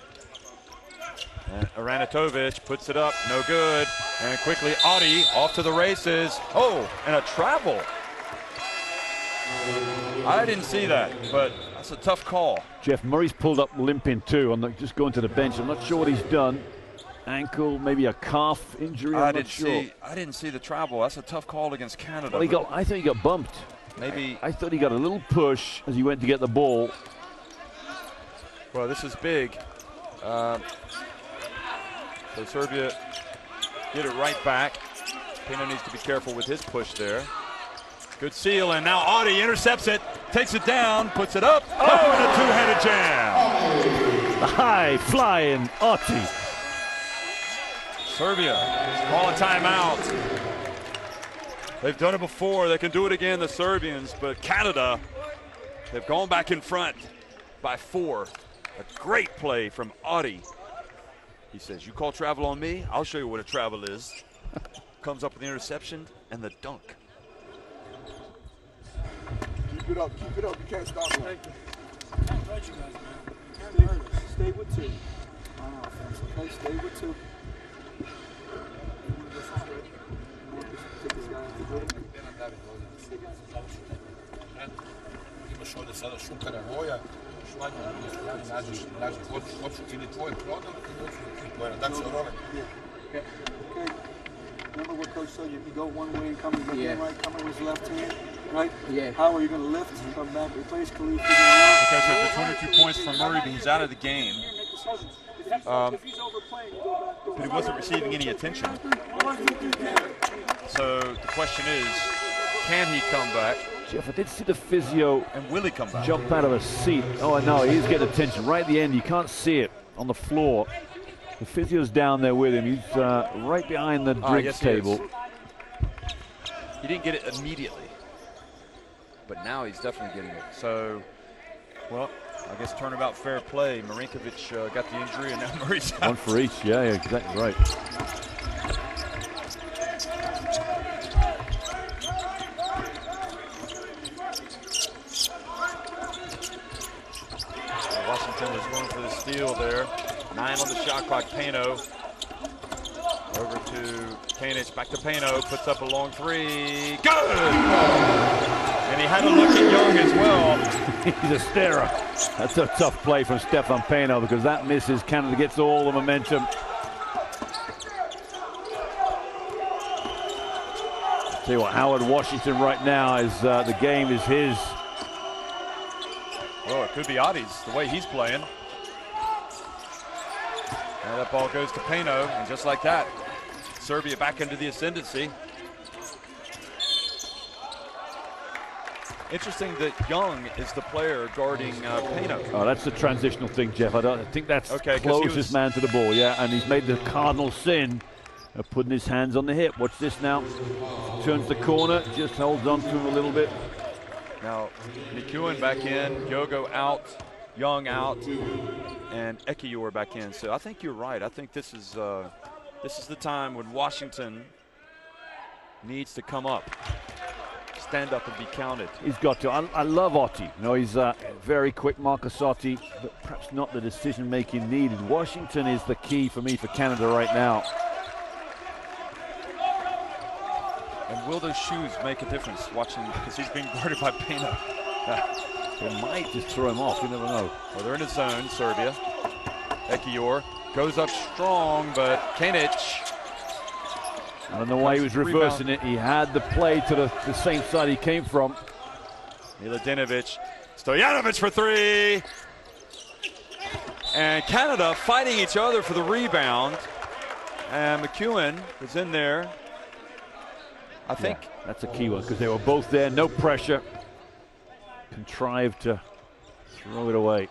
And Aranatovic puts it up, no good. And quickly, Adi off to the races. Oh, and a travel. I didn't see that, but that's a tough call. Jeff, Murray's pulled up limping too. Just going to the bench. I'm not sure what he's done. Ankle, maybe a calf injury. I'm not sure. I didn't see the travel. That's a tough call against Canada. Well, I thought he got bumped. Maybe. I thought he got a little push as he went to get the ball. Well, this is big. So Serbia get it right back. Pino needs to be careful with his push there. Good seal, and now Audi intercepts it, takes it down, puts it up. Oh, and a two-handed jam. The high flying Audi. Serbia call a timeout. They've done it before. They can do it again, the Serbians, but Canada, they've gone back in front by 4. A great play from Audi. He says, you call travel on me, I'll show you what a travel is. Comes up with the interception and the dunk. Keep it up, you can't stop me. Can't hurt you guys, man. Can't hurt us. Stay with 2. On offense, okay? Stay with 2. Imaš ovdje sada Šukara Voja, Švanja, nađeš, hoću ili tvoj program, ili hoću ti pojena. That's your role. Okay. Remember what Coach said, you go one way and come in right, come in with his left hand, right? Yeah. How are you going to lift, come back, replace Khalif? Okay, so the 22 points from Murray, but he's out of the game. But he wasn't receiving any attention. So the question is, can he come back? Jeff, I did see the physio and will he come back? Jump out of a seat. Oh, no, he's getting attention right at the end. You can't see it on the floor. The physio's down there with him. He's right behind the drinks table. He didn't get it immediately, but now he's definitely getting it. So, well, I guess turnabout fair play. Marinkovic got the injury, and now Murray's out. One for each. Yeah, exactly right. Washington was going for the steal there. 9 on the shot clock. Pano over to Kanic, back to Pano, puts up a long 3. Good! And he had a look at Young as well. He's a starer. That's a tough play from Stefan Pano because that misses. Canada gets all the momentum. Tell you what, Howard Washington right now is the game is his. Oh, it could be Adi's, the way he's playing. And that ball goes to Pano, and just like that, Serbia back into the ascendancy. Interesting that Young is the player guarding Pano. Oh, that's the transitional thing, Jeff. I think that's okay, closest man to the ball, yeah, and he's made the cardinal sin of putting his hands on the hip. Watch this now. Turns the corner, just holds on to him a little bit. Now, McEwen back in, Yogo out, Young out, and Ekiyor back in. So I think you're right. I think this is the time when Washington needs to come up, stand up and be counted. He's got to. I love Otti. You know, he's very quick, Marcus Otti, but perhaps not the decision-making needed. Washington is the key for me for Canada right now. And will those shoes make a difference watching, because he's being guarded by Pano? They might just throw him off, you never know. Well, they're in his zone, Serbia. Ekiyor goes up strong, but Kanic. I don't know why he was reversing it. He had the play to the same side he came from. Miladinovic, Stojanovic for 3. And Canada fighting each other for the rebound. And McEwen is in there. I think that's a key one because they were both there, no pressure. Contrived to throw it away.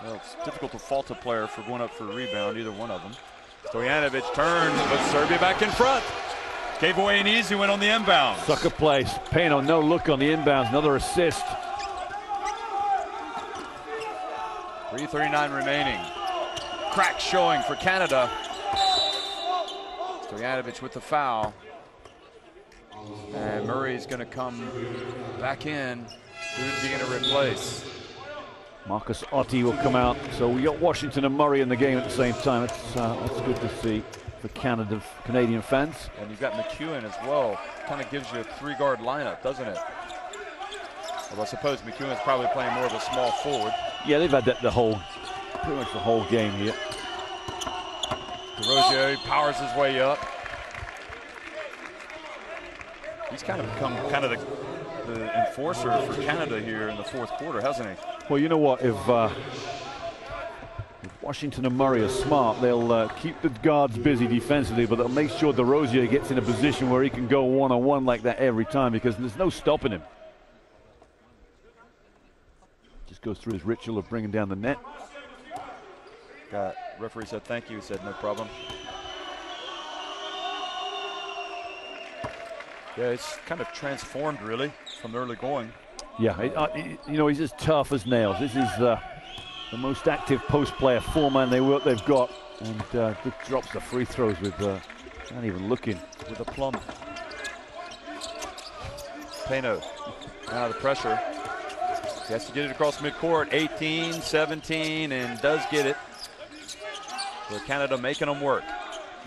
Well, it's difficult to fault a player for going up for a rebound, either one of them. Stojanovic turns, but Serbia back in front. Gave away an easy one on the inbound. Sucker place. Pano, no look on the inbounds, another assist. 3:39 remaining. Crack showing for Canada. Stojanovic with the foul. And Murray's going to come back in. Who's he going to replace? Marcus Otti will come out. So we got Washington and Murray in the game at the same time. That's good to see for Canadian fans. And you've got McEwen as well. Kind of gives you a 3-guard lineup, doesn't it? Well, I suppose McEwen's probably playing more of a small forward. Yeah, they've had that pretty much the whole game here. DeRozier powers his way up. He's kind of become kind of the enforcer for Canada here in the fourth quarter, hasn't he? Well, you know what? If Washington and Murray are smart. They'll keep the guards busy defensively, but they'll make sure DeRozier gets in a position where he can go one-on-one like that every time, because there's no stopping him. Just goes through his ritual of bringing down the net. Referee said thank you. He said no problem. Yeah, it's kind of transformed really from the early going. Yeah, you know, he's as tough as nails. This is the most active post player, four-man they've got, and drops the free throws with not even looking. With aplomb. Payno, now the pressure. He has to get it across midcourt. 18, 17, and does get it. For Canada making them work.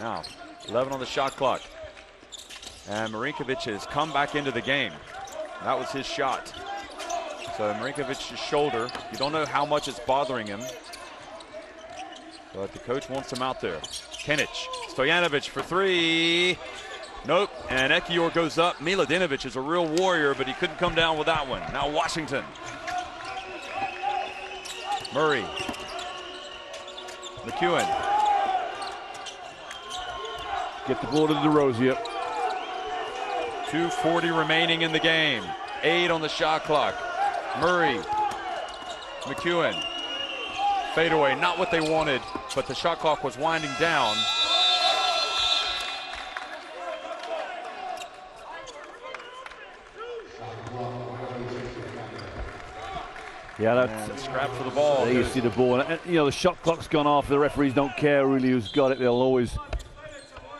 Now, 11 on the shot clock. And Marinkovic has come back into the game. That was his shot. So Marinkovic's shoulder, you don't know how much it's bothering him, but the coach wants him out there. Kenic, Stojanovic for three. Nope, and Ekiyor goes up. Miladinovic is a real warrior, but he couldn't come down with that one. Now Washington. Murray. McEwen. Get the ball to DeRozier. 2:40 remaining in the game. 8 on the shot clock. Murray, McEwen, fadeaway, not what they wanted, but the shot clock was winding down. Yeah, that's a scrap for the ball. There you see the ball, and you know the shot clock's gone off. The referees don't care really who's got it. They'll always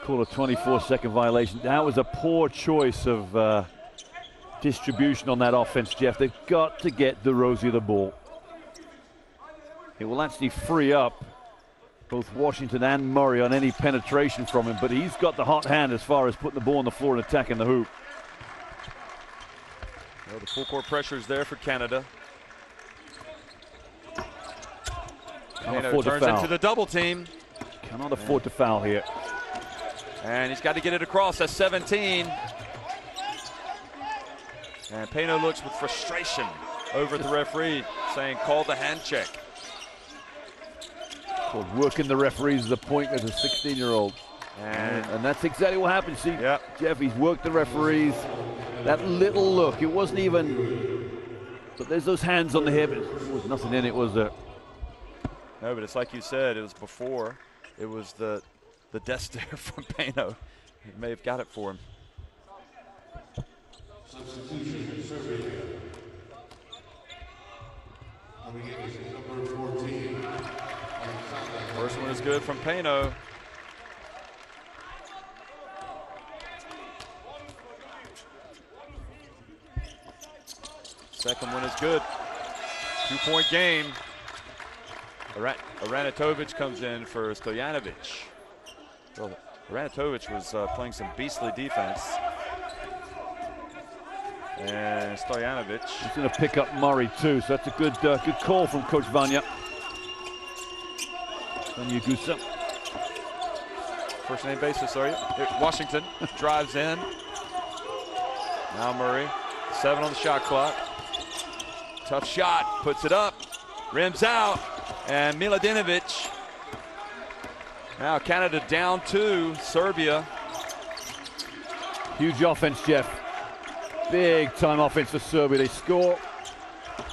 call a 24-second violation. That was a poor choice of distribution on that offense, Jeff. They've got to get DeRozier the ball. It will actually free up both Washington and Murray on any penetration from him, but he's got the hot hand as far as putting the ball on the floor and attacking the hoop. Well, the full court pressure is there for Canada. Turns into the double team. Cannot afford to foul here. And he's got to get it across. That's 17. And Payno looks with frustration over at the referee, saying, call the hand check. So working the referees as a point as a 16-year-old. And that's exactly what happened. See, Jeff, he's worked the referees. That little look, it wasn't even, but there's those hands on the hip. There was nothing in it, was there? No, but it's like you said, it was before. It was the death stare from Payno. He may have got it for him. Substitution, Serbia. Number 14. First one is good from Payno. Second one is good. 2-point game. Aranatovic comes in for Stojanovic. Well, Aranatovic was playing some beastly defense. And Stojanovic. He's going to pick up Murray too, so that's a good call from Coach Vanya. Gusa. First name basis, sorry. Washington drives in. Now Murray, 7 on the shot clock. Tough shot, puts it up, rims out, and Miladinovic. Now Canada down 2, Serbia. Huge offense, Jeff. Big time offense for Serbia. They score.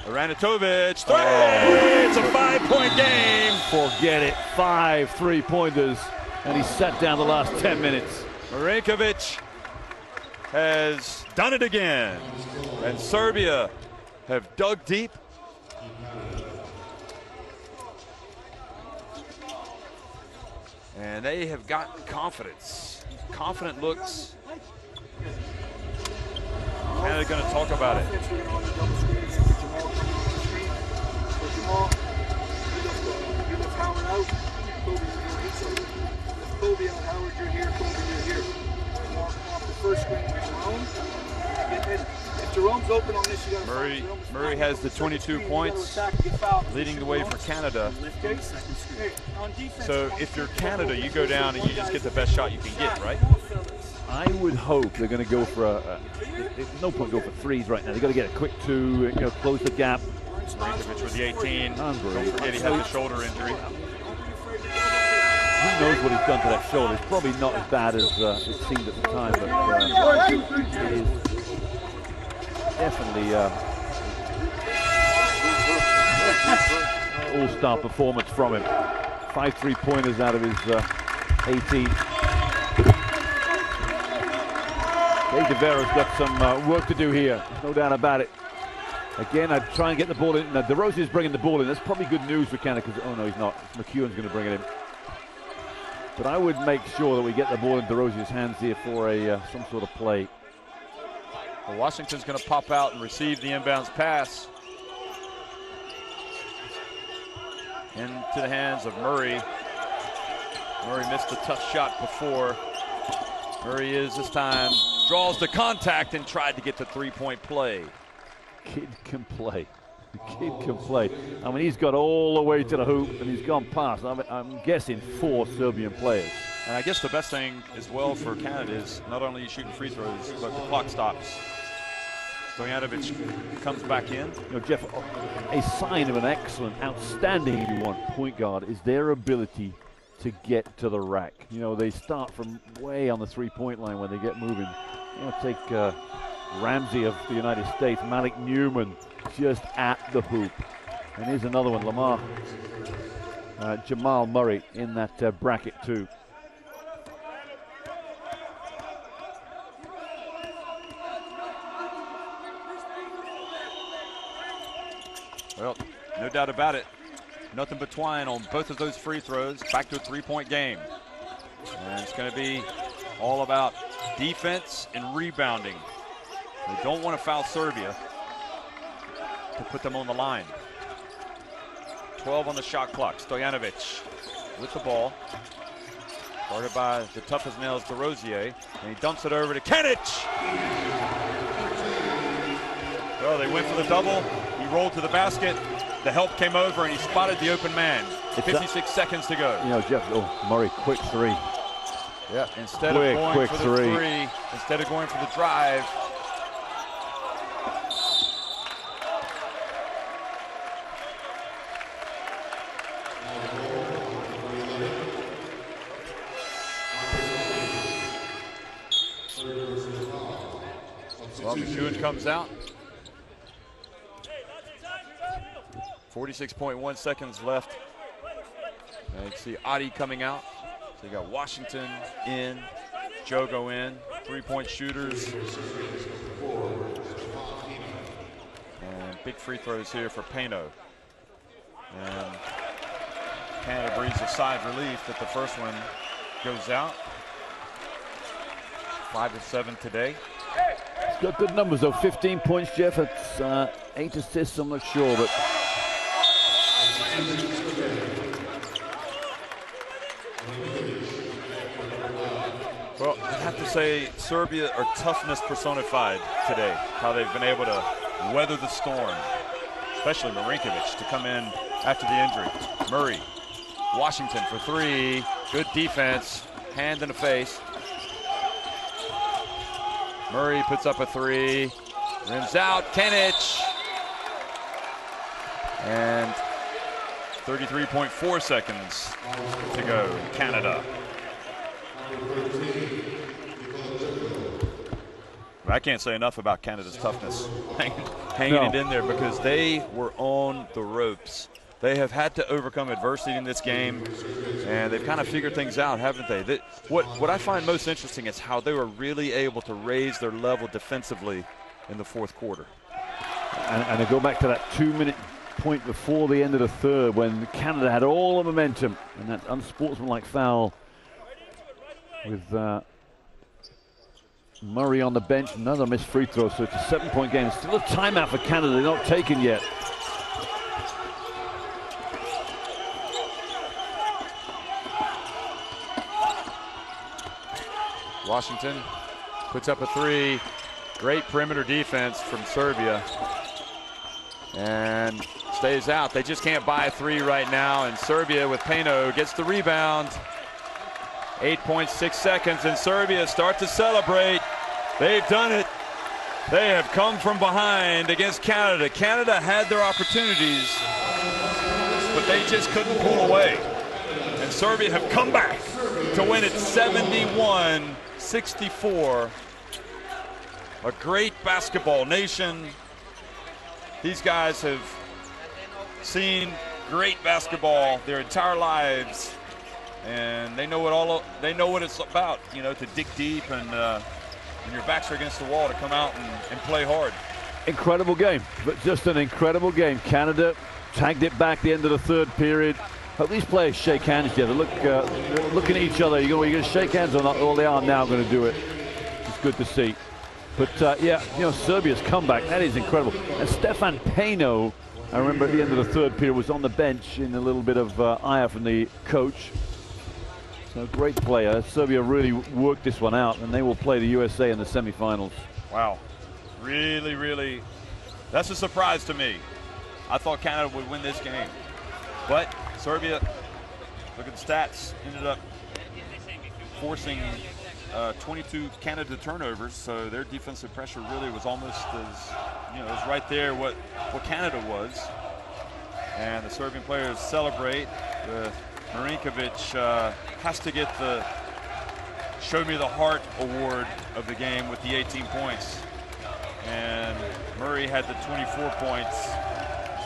Aranatovic, 3! Oh. It's a 5-point game. Forget it. 5 3-pointers, and he sat down the last 10 minutes. Marinkovic has done it again, and Serbia have dug deep. And they have got confidence. Confident looks. Canada going to talk about it. Kobe and Howard, you're here. Kobe, you're here. Off the first screen, Jerome. If Jerome's open on this, you got Murray has the 22 points, leading the way for Canada. So if you're Canada, you go down and you just get the best shot you can get, right? I would hope they're going to go for there's no point go for threes right now. They've got to get a quick 2, close the gap. Marinkovic with the 18. Don't forget he had the shoulder injury. who knows what he's done to that shoulder. It's probably not as bad as it seemed at the time, but it is definitely all-star performance from him. 5 3-pointers out of his 18. Dave DeVera's got some work to do here, no doubt about it. Again, I'd try and get the ball in. Now, DeRozier's bringing the ball in. That's probably good news for Canada, because, oh no, he's not. McEwen's going to bring it in. But I would make sure that we get the ball in DeRozier's hands here for a some sort of play. Well, Washington's going to pop out and receive the inbounds pass. Into the hands of Murray. Murray missed a tough shot before. Murray is this time, draws the contact and tried to get the three-point play. Kid can play. The kid can play. I mean, he's got all the way to the hoop and he's gone past, I'm guessing, 4 Serbian players. And I guess the best thing as well for Canada is not only shooting free throws, but the clock stops. Stojanovic comes back in. You know, Jeff, a sign of an excellent, outstanding, if you want, point guard is their ability to get to the rack. You know, they start from way on the three-point line when they get moving. You know, take Ramsey of the United States, Malik Newman just at the hoop. And here's another one, Jamal Murray in that bracket too. Well, no doubt about it. Nothing but twine on both of those free throws. Back to a three-point game. And it's going to be all about defense and rebounding. They don't want to foul Serbia to put them on the line. 12 on the shot clock. Stojanovic with the ball. Guarded by the tough as nails DeRozier. And he dumps it over to Kenic. Well, they went for the double. He rolled to the basket. The help came over and he spotted the open man. 56 seconds to go. You know, Jeff, Murray, quick three. Yeah, instead of going for the three, instead of going for the drive. Well, McEwen comes out. 46.1 seconds left. And you can see Adi coming out. So you got Washington in, Jogo in, three-point shooters. And big free throws here for Payno. And Canada breathes a sigh of relief that the first one goes out. 5 of 7 today. He's got good numbers though, 15 points, Jeff. It's 8 assists, I'm not sure, but well, I have to say Serbia are toughness personified today. How they've been able to weather the storm, especially Marinkovic to come in after the injury. Murray, Washington for three. Good defense, hand in the face. Murray puts up a three, rims out, Kenic. And 33.4 seconds to go, Canada. But I can't say enough about Canada's toughness, hanging it in there, because they were on the ropes. They have had to overcome adversity in this game, and they've kind of figured things out, haven't they? What I find most interesting is how they were really able to raise their level defensively in the fourth quarter. And I go back to that 2-minute point before the end of the third when Canada had all the momentum, and that unsportsmanlike foul with Murray on the bench, another missed free throw, so it's a 7-point game. Still a timeout for Canada, they're not taken yet. Washington puts up a three. Great perimeter defense from Serbia. And stays out. They just can't buy a three right now. And Serbia with Payno gets the rebound. 8.6 seconds, and Serbia start to celebrate. They've done it. They have come from behind against Canada. Canada had their opportunities, but they just couldn't pull away. And Serbia have come back to win it 71-64. A great basketball nation. These guys have seen great basketball their entire lives, and they know what it's about, you know, to dig deep and when your backs are against the wall, to come out and play hard. Incredible game, but just an incredible game. Canada tagged it back the end of the third period. Hope these players shake hands together. Looking at each other. You're going to shake hands or not? Well, they are now going to do it. It's good to see. But yeah, you know, Serbia's comeback, that is incredible. And Stefan Peno, I remember at the end of the third period, was on the bench in a little bit of ire from the coach. So great player. Serbia really worked this one out, and they will play the USA in the semifinals. Wow, really, really, that's a surprise to me. I thought Canada would win this game, but Serbia, look at the stats, ended up forcing 22 Canada turnovers, so their defensive pressure really was almost as, you know, it was right there what Canada was. And the Serbian players celebrate. Marinkovic has to get the Show Me the Heart award of the game with the 18 points. And Murray had the 24 points.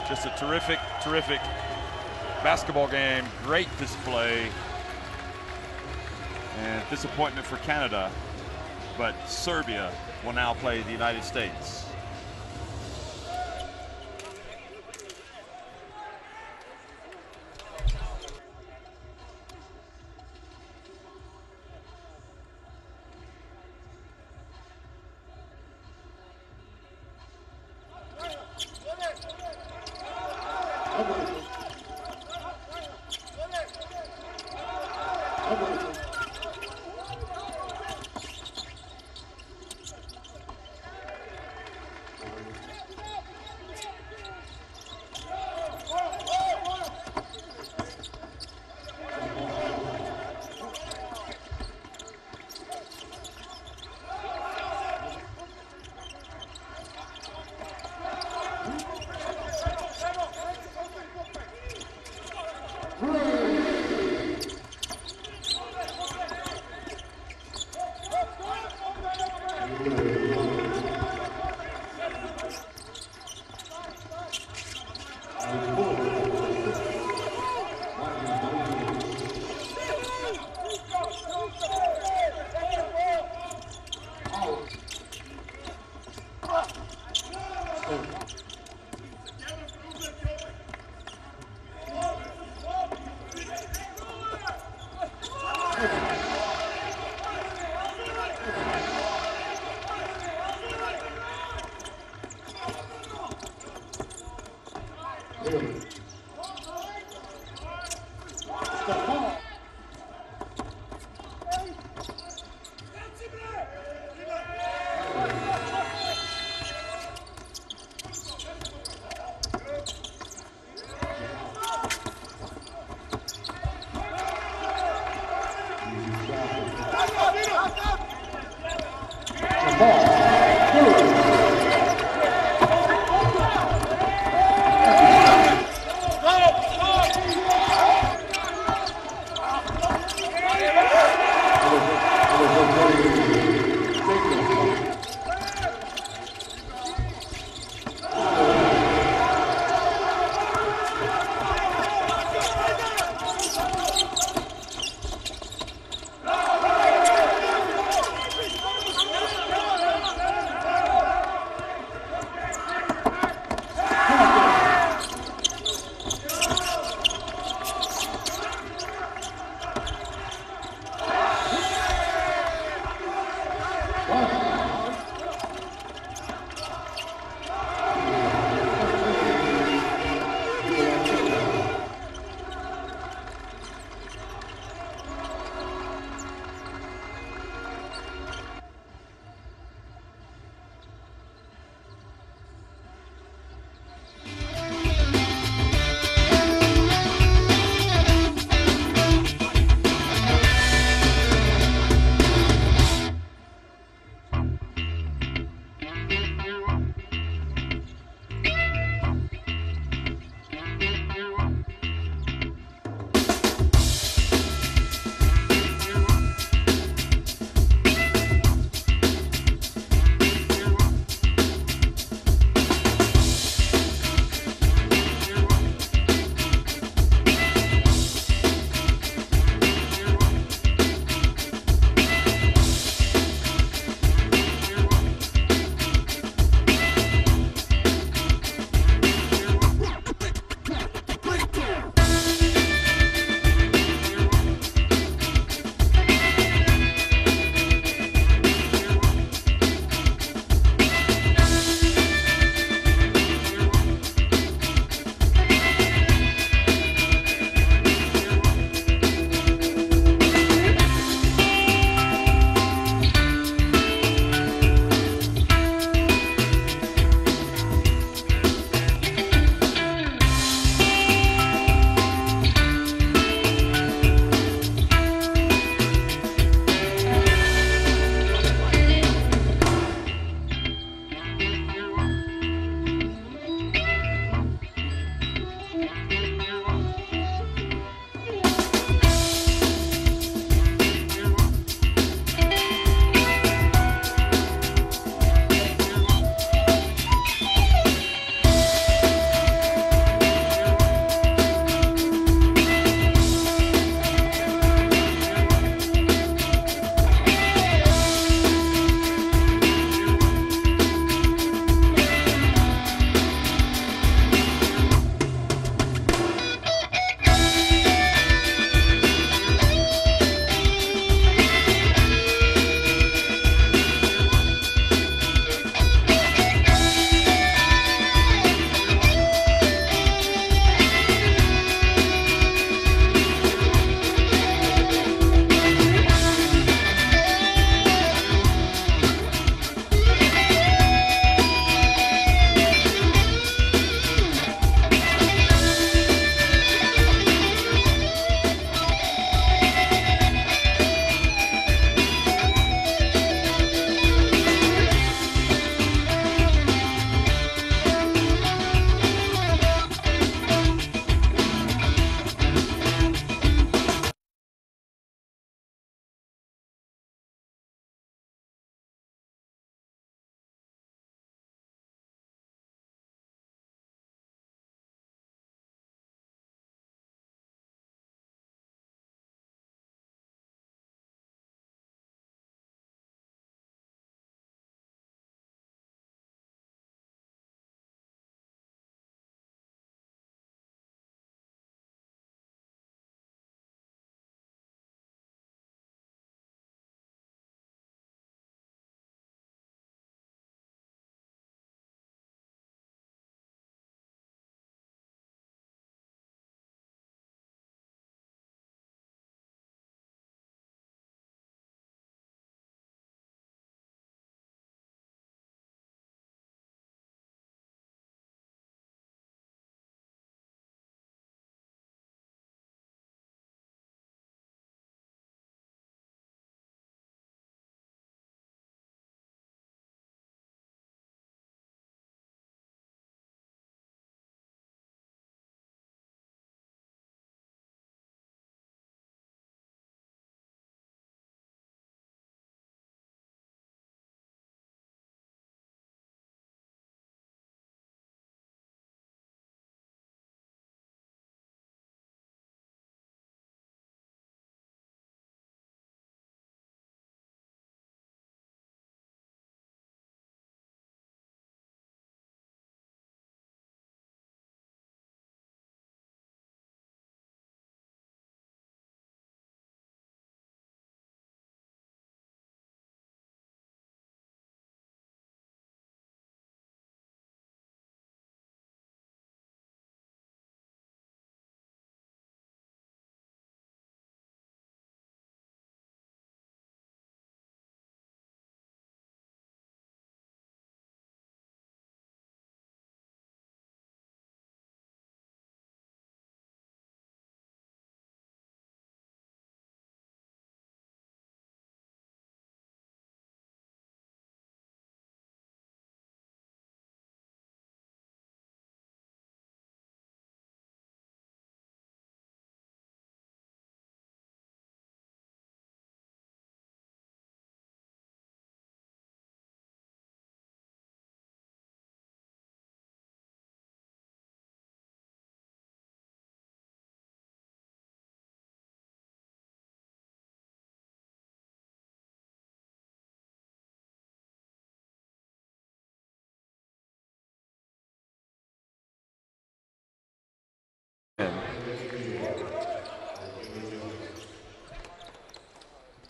Just a terrific, terrific basketball game, great display. And disappointment for Canada, but Serbia will now play the United States.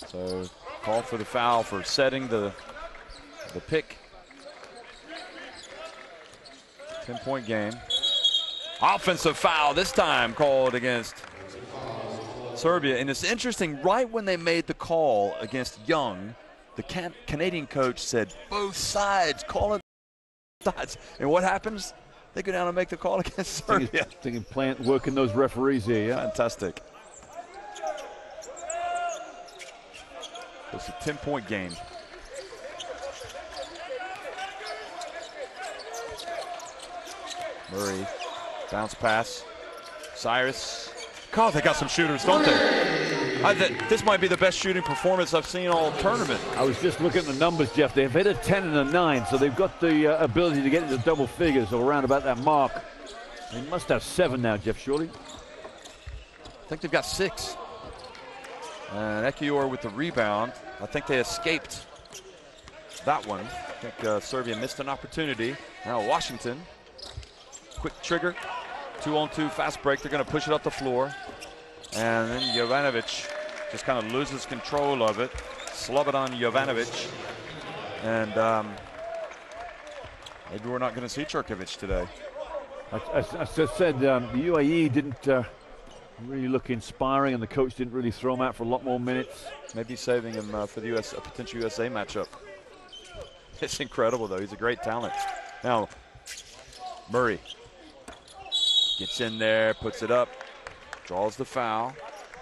So call for the foul for setting the pick. 10-point game. Offensive foul this time called against Serbia. And it's interesting, right when they made the call against Young, the Canadian coach said, both sides, call it sides. And what happens? They go down and make the call against Serbia. Thinking working those referees here, yeah. Fantastic. It's a 10-point game. Murray, bounce pass. Cyrus. God, they got some shooters, don't they? This might be the best shooting performance I've seen all tournament. I was just looking at the numbers, Jeff. They've hit a 10 and a 9, so they've got the ability to get into double figures or around about that mark. They must have 7 now, Jeff, surely. I think they've got 6. And Ekiyor with the rebound. I think they escaped that one. I think Serbia missed an opportunity. Now Washington, quick trigger, 2-on-2 fast break. They're going to push it up the floor. And then Jovanovic just kind of loses control of it. Slobodan Jovanovic. And maybe we're not going to see Čurković today. As I said, the UAE didn't really look inspiring, and the coach didn't really throw him out for a lot more minutes. Maybe saving him for the a potential USA matchup. It's incredible, though. He's a great talent. Now, Murray gets in there, puts it up, draws the foul.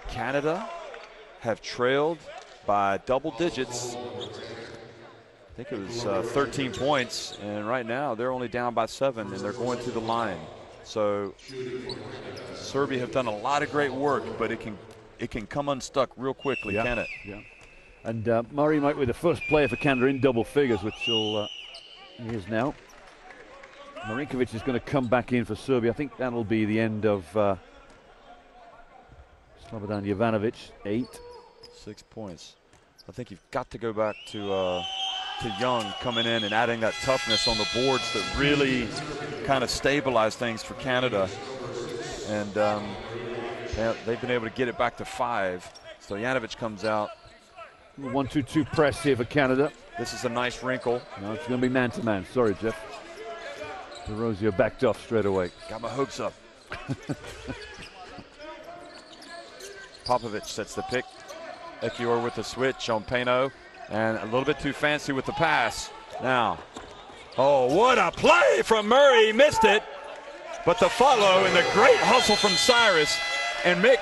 Canada have trailed by double digits. I think it was 13 points, and right now they're only down by 7, and they're going to the line. So Serbia have done a lot of great work, but it can come unstuck real quickly, can it? Yeah. And Murray might be the first player for Canada in double figures, which he is now. Marinkovic is going to come back in for Serbia. I think that'll be the end of Slobodan Jovanovic, 8. 6 points. I think you've got to go back to Young coming in and adding that toughness on the boards that really kind of stabilize things for Canada. And they've been able to get it back to 5. Stojanovic comes out. 1-2-2 press here for Canada. This is a nice wrinkle. No, it's going to be man-to-man. Sorry, Jeff. DeRozio backed off straight away. Got my hopes up. Popovic sets the pick. Ekiyor with the switch on Pano. And a little bit too fancy with the pass. Now, oh, what a play from Murray. He missed it. But the follow and the great hustle from Cyrus. And Mick,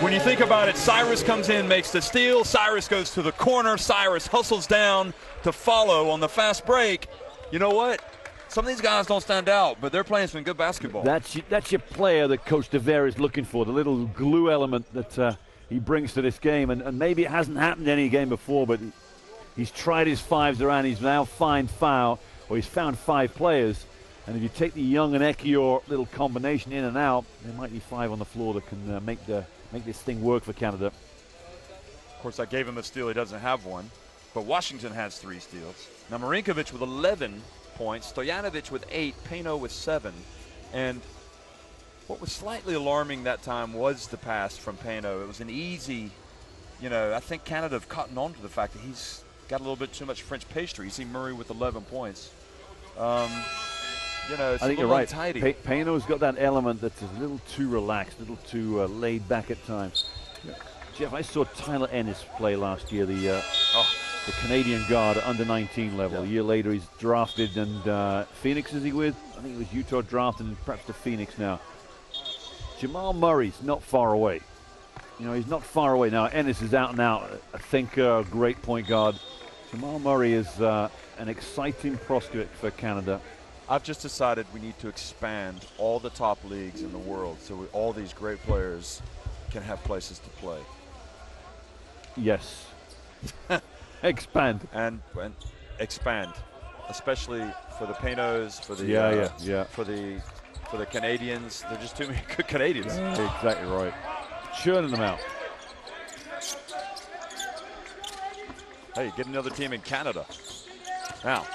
when you think about it, Cyrus comes in, makes the steal. Cyrus goes to the corner. Cyrus hustles down to follow on the fast break. You know what? Some of these guys don't stand out, but they're playing some good basketball. That's your player that Coach De Vera is looking for, the little glue element that he brings to this game. And maybe it hasn't happened any game before, but he's tried his 5s around. He's now found 5 players. And if you take the Young and Ekiyor little combination in and out, there might be 5 on the floor that can make this thing work for Canada. Of course, I gave him a steal. He doesn't have one. But Washington has 3 steals. Now, Marinkovic with 11 points. Stojanovic with 8. Pano with 7. And what was slightly alarming that time was the pass from Pano. It was an easy, I think Canada have cottoned on to the fact that he's got a little bit too much French pastry. You see Murray with 11 points. It's I think a you're right. untidy. Pano's got that element that's a little too relaxed, a little too laid back at times. Yeah. Jeff, I saw Tyler Ennis play last year, the Canadian guard at under 19 level. Yeah. A year later, he's drafted, and Phoenix is he with? I think it was Utah drafted, and perhaps to Phoenix now. Jamal Murray's not far away. He's not far away. Now, Ennis is out and out, a thinker, a great point guard. Jamal Murray is an exciting prospect for Canada. I've just decided we need to expand all the top leagues in the world so all these great players can have places to play. Yes. Expand. And expand, especially for the Panos, for the for the Canadians. There's just too many good Canadians. Exactly right. Churning them out. Hey, get another team in Canada. Now,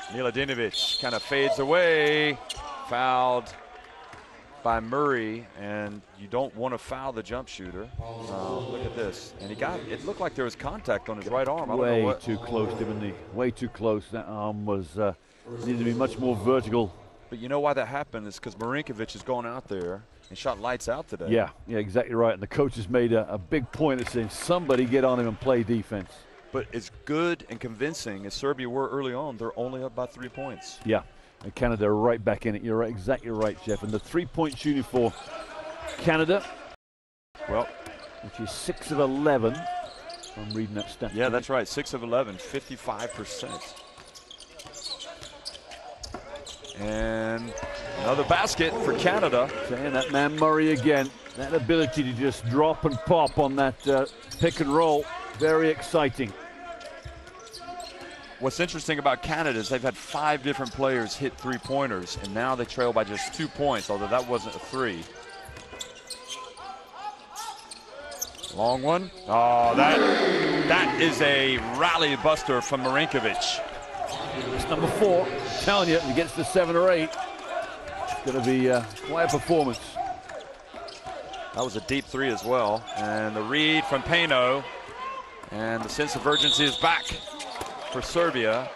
Miladinovic kind of fades away. Fouled. by Murray, and you don't want to foul the jump shooter. Look at this, and it looked like there was contact on his right arm. I don't know Way what. too close, Dimony. Way too close. That arm was needed to be much more vertical. But you know why that happened is because Marinkovic has gone out there and shot lights out today. Yeah, exactly right. And the coach has made a big point of saying somebody get on him and play defense. But as good and convincing as Serbia were early on, they're only up by 3 points. Yeah, and Canada are right back in it. You're right, exactly right, Jeff. And the 3-point shooting for Canada, well, which is 6 of 11. I'm reading that stat. Yeah, that's right. 6 of 11, 55%. And another basket for Canada. And that man Murray again. That ability to just drop and pop on that pick and roll, very exciting. What's interesting about Canada is they've had 5 different players hit 3-pointers, and now they trail by just 2 points, although that wasn't a 3. Long one. Oh, that is a rally buster from Marinkovic. It's number 4. I'm telling you, if he gets to 7 or 8, it's going to be quite a performance. That was a deep 3 as well. And the read from Peno. And the sense of urgency is back for Serbia.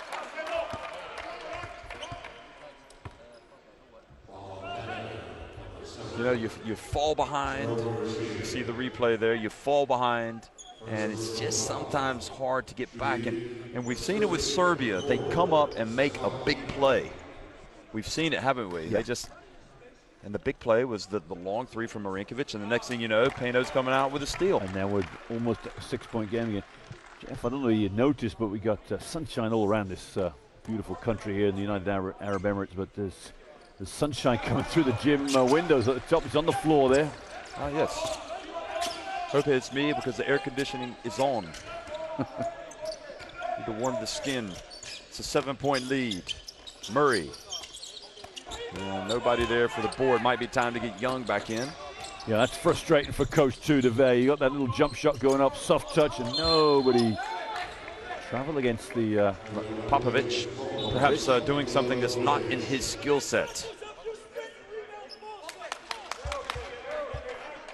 You know, you fall behind. You see the replay there. You fall behind. And it's just sometimes hard to get back. And we've seen it with Serbia. They come up and make a big play. We've seen it, haven't we? Yeah. And the big play was the long 3 from Marinkovic. And the next thing you know, Peno's coming out with a steal. And now we're almost at a 6-point game again. Jeff, I don't know if you noticed, but we got sunshine all around this beautiful country here in the United Arab Emirates. But there's sunshine coming through the gym windows at the top. It's on the floor there. Ah, yes. Hope it's me because the air conditioning is on. Need to warm the skin. It's a 7-point lead. Murray. And nobody there for the board. Might be time to get Young back in. Yeah, that's frustrating for Coach DeVay. You got that little jump shot going up, soft touch, and nobody. Travel against the Popovic, perhaps doing something that's not in his skill set.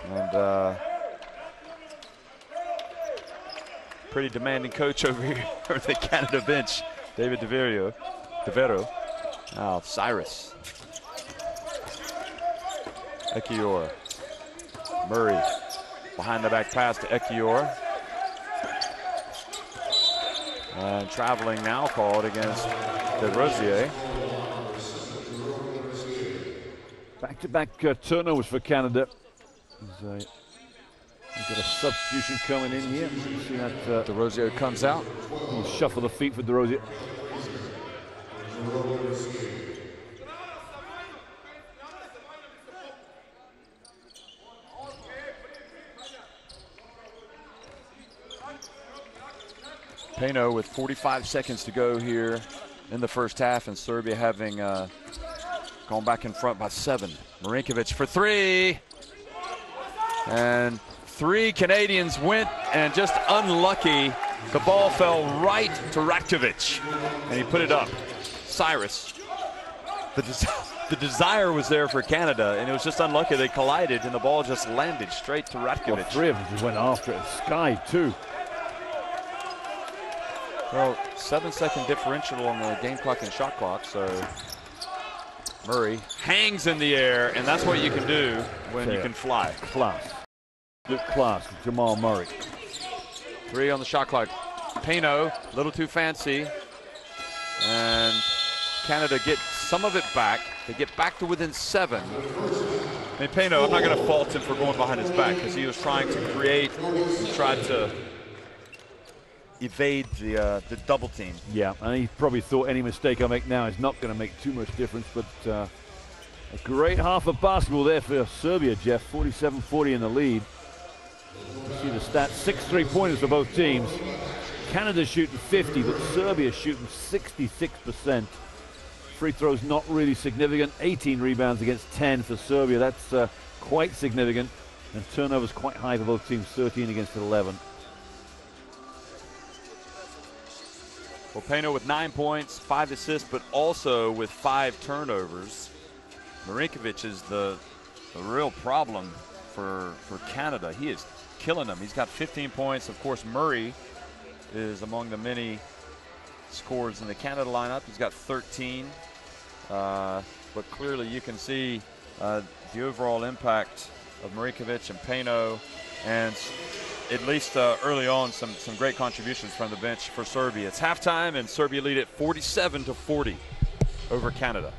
And pretty demanding coach over here over the Canada bench, David DeVero. Now Cyrus. Ekiyor. Murray behind the back pass to Ekiyor. And traveling now called against DeRosier. Back-to-back turnovers for Canada. We've got a substitution coming in here. You see that DeRosier comes out. We'll shuffle the feet for DeRosier. Peno with 45 seconds to go here in the first half, and Serbia having gone back in front by 7. Marinkovic for 3. And 3 Canadians went, and just unlucky. The ball fell right to Ratkovic, and he put it up. Cyrus. The desire was there for Canada, and it was just unlucky. They collided, and the ball just landed straight to Ratkovic. Well, 3 of them just went after it. Sky, too. Well, 7-second differential on the game clock and shot clock, so Murray hangs in the air, and that's what you can do when you can fly. Class. Good class, Jamal Murray. 3 on the shot clock. Peno, a little too fancy, and Canada get some of it back. They get back to within 7. I mean, Peno, I'm not going to fault him for going behind his back because he was trying to create and tried to evade the double team. Yeah, and he probably thought any mistake I make now is not going to make too much difference, but a great half of basketball there for Serbia, Jeff. 47-40 in the lead. You see the stats, 6 3-pointers for both teams. Canada shooting 50, but Serbia shooting 66%. Free throws not really significant. 18 rebounds against 10 for Serbia. That's quite significant. And turnovers quite high for both teams, 13 against 11. Well, Peno with 9 points, 5 assists, but also with 5 turnovers. Marinkovic is the a real problem for Canada. He is killing them. He's got 15 points. Of course, Murray is among the many scorers in the Canada lineup. He's got 13. But clearly you can see the overall impact of Marinkovic and Peno, and at least early on some great contributions from the bench for Serbia. It's halftime and Serbia lead at 47-40 over Canada.